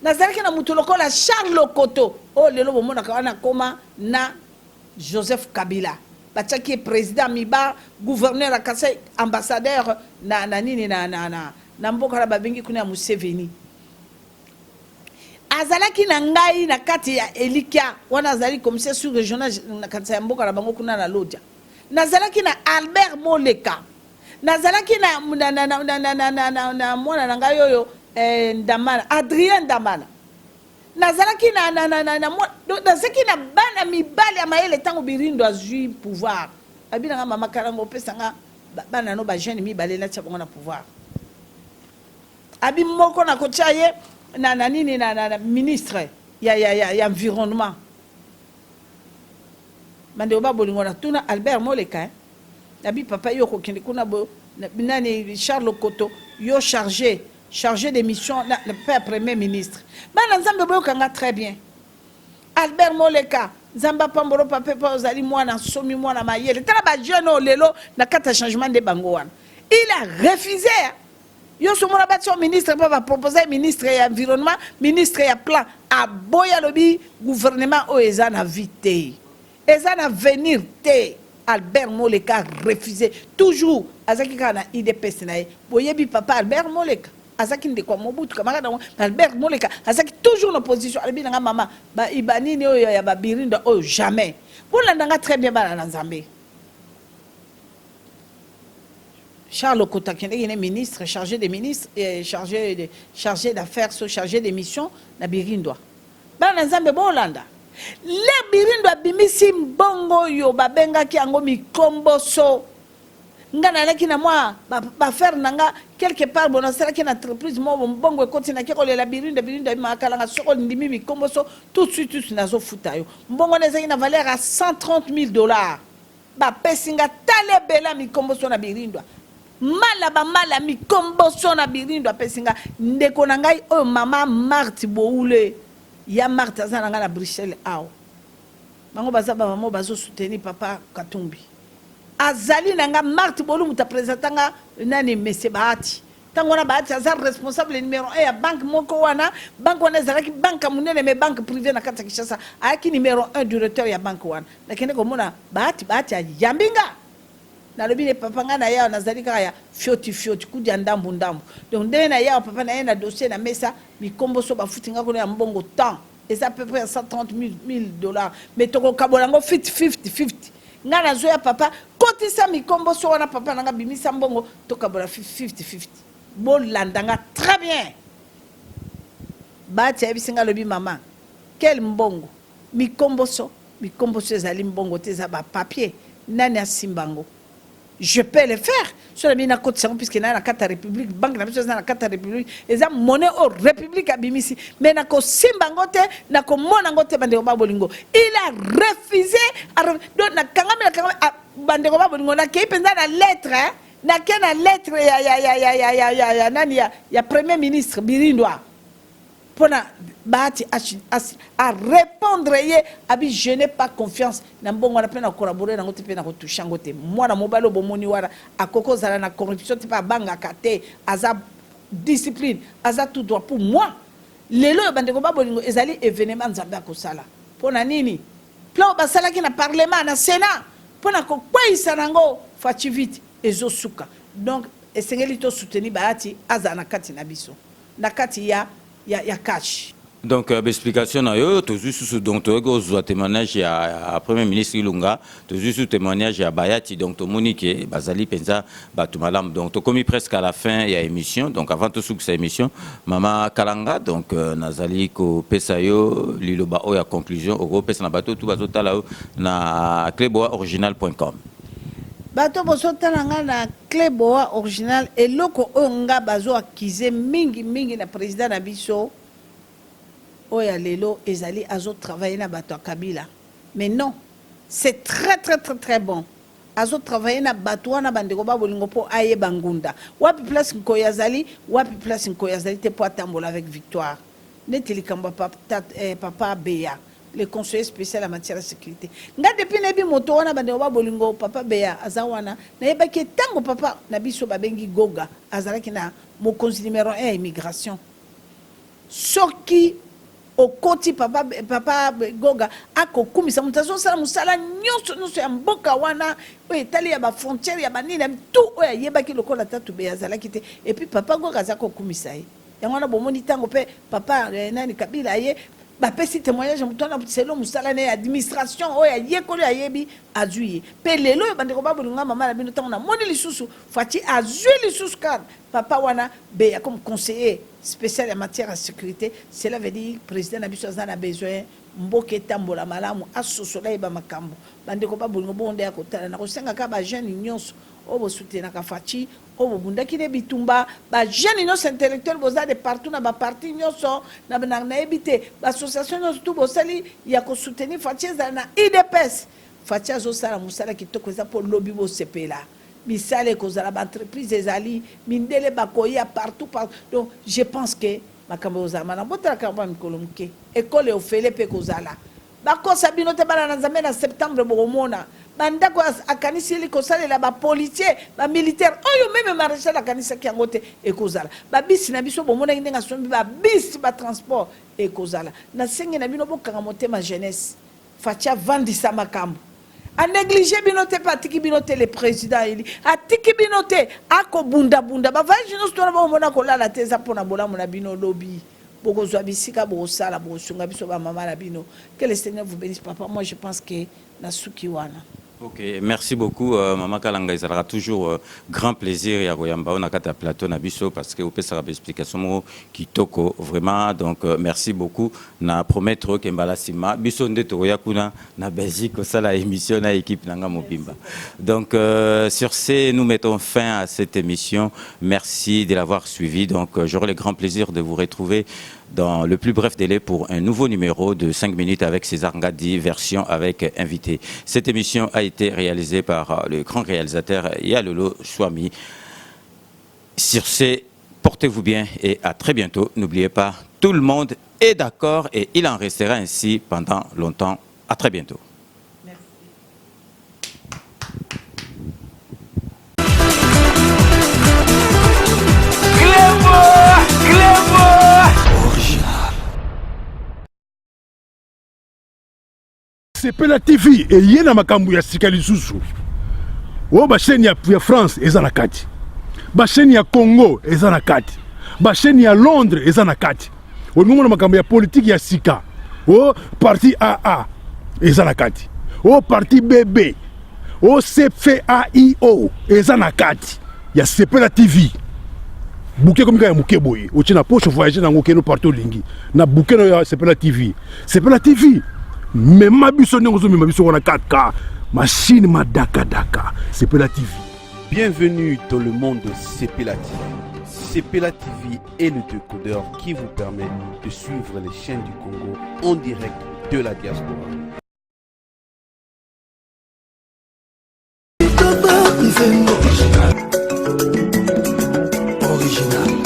nazalaki na mutu lokola Charles Lokoto o lelo bomona kana koma na Joseph Kabila bataki président miba gouverneur akase ambassadeur na nini na mboka na babengi kuna Museveni azalaki na ngai na kati ya Elikia wana azali commissaire sur régional na kati ya mboka na bango kuna na Lodja nazalaki na Albert Moleka nazalaki na mwana na ngai oyo Ndamana Adrien Ndamana nazalaki nazalaki na bana mibali ya mayele tango Birindo azui pouvoir abinanga mama karango pesanga bana no ba jeune mibali na tia bango na pouvoir abi moko na kotia ye na ministre ya environnement bande oba bolingo na tuna Albert Moleka nabi papa yo kokende kuna bo nani Charles Koto yo chargé des missions le père premier ministre bana nzambe boyokanga très bien Albert Moleka Zamba Pamboro papa ozali mwana somi mwana mayele tala ba jeune lelo na kata changement de bango wana il a refusé. Yo somona batio ministre va proposer ministre de l'environnement, ministre ya plan a boya lobi gouvernement o ezana vite. Ezana venir te Albert Moleka refusé toujours azaki kana IDPS nae. Boyebi papa Albert Moleka azaki ndeko Mobutu kamara na Albert Moleka azaki toujours en opposition albi nga mama ba ibanini oyo ya ba Birindo oyo jamais. Pour l'andanga très bien bana na Nzambe. Charles Okota, qui est ministre, chargé des ministres, et chargé d'affaires, chargé des missions, na Birindo. Ba na Nzambe bolanda. Le Birindo bimisi mbongo yo babenga ki ango mikomboso. Ngana laki na moi ba faire nanga quelque part bon sala ki na entreprise mo mbongo ekoti na kiko le la Birindo makala nga soko ndimi mikomboso tout de suite nazo futa yo. Mbongo nezaki na valeur à $130,000. Ba pesinga tale bela mikomboso na Birindo. Mala mikomboso na Birindo apesinga ndeko na ngai oyo mama Marthe Boule ya Marthe azana nga na Bruxelles awo bango baza ba mama bazo soutenir papa Katumbi azali na nga Marthe Boule muta présentanga nani monsieur Bahati tango na Bahati aza responsable numéro 1 ya banque moko wana banque wana ezalaki banque munene mais banque privée na kata Kinshasa ayaki numéro 1 directeur ya banque wana lakini komona Bahati yambinga na lobi le papa nga na ya nazali kaka ya fioti kudi ndambu donc ndenge na ya papa na ye na dossier na mesa mikombo so bafuti nga kuna ya mbongo temps et ça à peu près $130,000 mais toko kabolango 50 nga na zo ya papa kotisa mikombo so wana papa nanga bimisa mbongo to kabola 50 bolandanga très bien bati ya bisinga lobi mama quel mbongo mikombo so ezali mbongo te za ba papier nani asimbango. Je peux le faire. Sur la mina côte sang puisque na carte république banque na biso na carte république eza monnaie au république abimisi mais na ko simbangote na ko mona ngote bande ko babolingo il a refusé donc na kangami bande ko babolingo na ke penza na lettre na ke na lettre ya nani ya premier ministre Birindo pona Bahati à répondre ye abi je n'ai pas confiance na mbongo na pena collaborer na ngote pena ko toucher ngote mwana mobalo bomoni wara akoko zala na corruption te pa banga kate aza discipline aza tout droit pour moi lelo bande ko babolingo ezali événement nzambe akosala pona nini plan basala ki na parlement na sénat pona ko kwaisa nango fachi vite ezosuka donc esengeli to soutenir Bahati aza na kati na biso na kati ya cash. Donc, l'explication, tu as sous donc tu as témoignage à Premier ministre Ilunga, tu as sous témoignage à Bayati, donc tu Monique, Bazali, Penza, Batumalam. Donc, tu as commis presque à la fin, il y a émission. Donc, avant tout cette émission, Maman Kalanga, donc Nazali, Ko Pesayo, Liloba, Oya conclusion, Oro Pesana Bato, tout Bato Talao, na cleboaoriginal.com. Bato bosotalanga na Cleboa original et loko onga bazo akize mingi na président na biso oya lelo ezali azo travailler na bato Kabila mais non c'est très bon azo travailler na bato wana bandeko babolingo po aye bangunda wapi place nkoyazali te po atambola avec victoire neteli kamba papa Beya le conseiller spécial en matière de sécurité. Nga depuis nebi moto wana bande oba bolingo papa Beya azawana na yeba ke tango papa nabiso babengi Goga azalaki na mo conseiller numéro 1 immigration. Soki au koti papa Goga akokumisa mutazo sala musala nyonso ya mboka wana oye tali ya ba frontière ya banini tout oya yeba ki lokola tatu Beya azalaki te et puis papa Goga azako kumisa ye. yango wana bomoni ntango mpe papa nani Kabila aye bapesi témoignage moto wana selo mosala na administration oyo ayekoli ayebi azwi ye mpe lelo oyo bandeko babolinga mama na bino ntango namoni lisusu Faci azwi lisusu karte papa wana beya comme conseiller spécial en matière de sécurité. Cela veut dire que le président a besoin mboka etambola malamu asosola yeba makambo bandeko babolingo bonde ya kotala na kosenga ka ba jeune nyonso obo soutenaka Faci obo bundaki ne bitumba ba jeune nyonso intellectuel boza de partout na ba parti nyonso na ebite ba association nyonso tout bosali ya ko soutenir Faci na IDPS Faci azosala musala kitoko eza po lobby bo sepela misale kozala ba entreprise ezali mindele bakoya partout. Donc je pense que makambo ozama na botala kamba mikolo muke école ofele pe kozala bakosa bino te bana na nzambe na septembre bomona bandako akanisi li kosalela ba policier ba militaire oyo meme maréchal akanisa ki yango te ekozala ba bisi na biso bomona ndenga sombi ba bisi ba transport ekozala na senge na bino bokanga motema jeunesse Faci vandisa makambo a négligé binote patiki binote le président ili atiki binote ako bunda bunda ba vaje no stora ba mona ko lala teza pona bola mona bino lobby boko zwa bisika bo sala bo sunga biso ba mama la bino que le Seigneur vous bénisse papa. Moi je pense que na suki wana. Ok, merci beaucoup Maman Kalanga. Il sera toujours grand plaisir ya koyamba on a kata plateau na biso parce que opé sera explication qui toko vraiment. Donc merci beaucoup na promettre que mbala sima biso ndeto ya kuna na Belgique ça la émission na équipe nanga mobimba. Donc sur ce nous mettons fin à cette émission. Merci de l'avoir suivi. Donc j'aurai le grand plaisir de vous retrouver dans le plus bref délai pour un nouveau numéro de 5 minutes avec César Ngadi, version avec invité. Cette émission a été réalisée par le grand réalisateur Yalolo Swami. Sur ce, portez-vous bien et à très bientôt. N'oubliez pas, tout le monde est d'accord et il en restera ainsi pendant longtemps. À très bientôt. Sepela TV et yena makambu ya sika lisusu. O ba chaîne ya France eza na kati. Ba chaîne ya Congo eza na kati. Ba chaîne ya Londres eza na kati. O ngomona makambu ya politique ya sika. O parti AA eza na kati. O parti BB. O CFAIO eza na kati. Ya Sepela TV. Bouquet comme ya muke boye. O tina poche voyager na ngokeno partout lingi. Na bouquet no ya Sepela TV. Sepela TV. Mais ma biso n'engozo mais ma biso on a 4K machine ma daka daka Sepela TV. Bienvenue dans le monde de Sepela TV. Sepela TV est le décodeur qui vous permet de suivre les chaînes du Congo en direct de la diaspora. Original.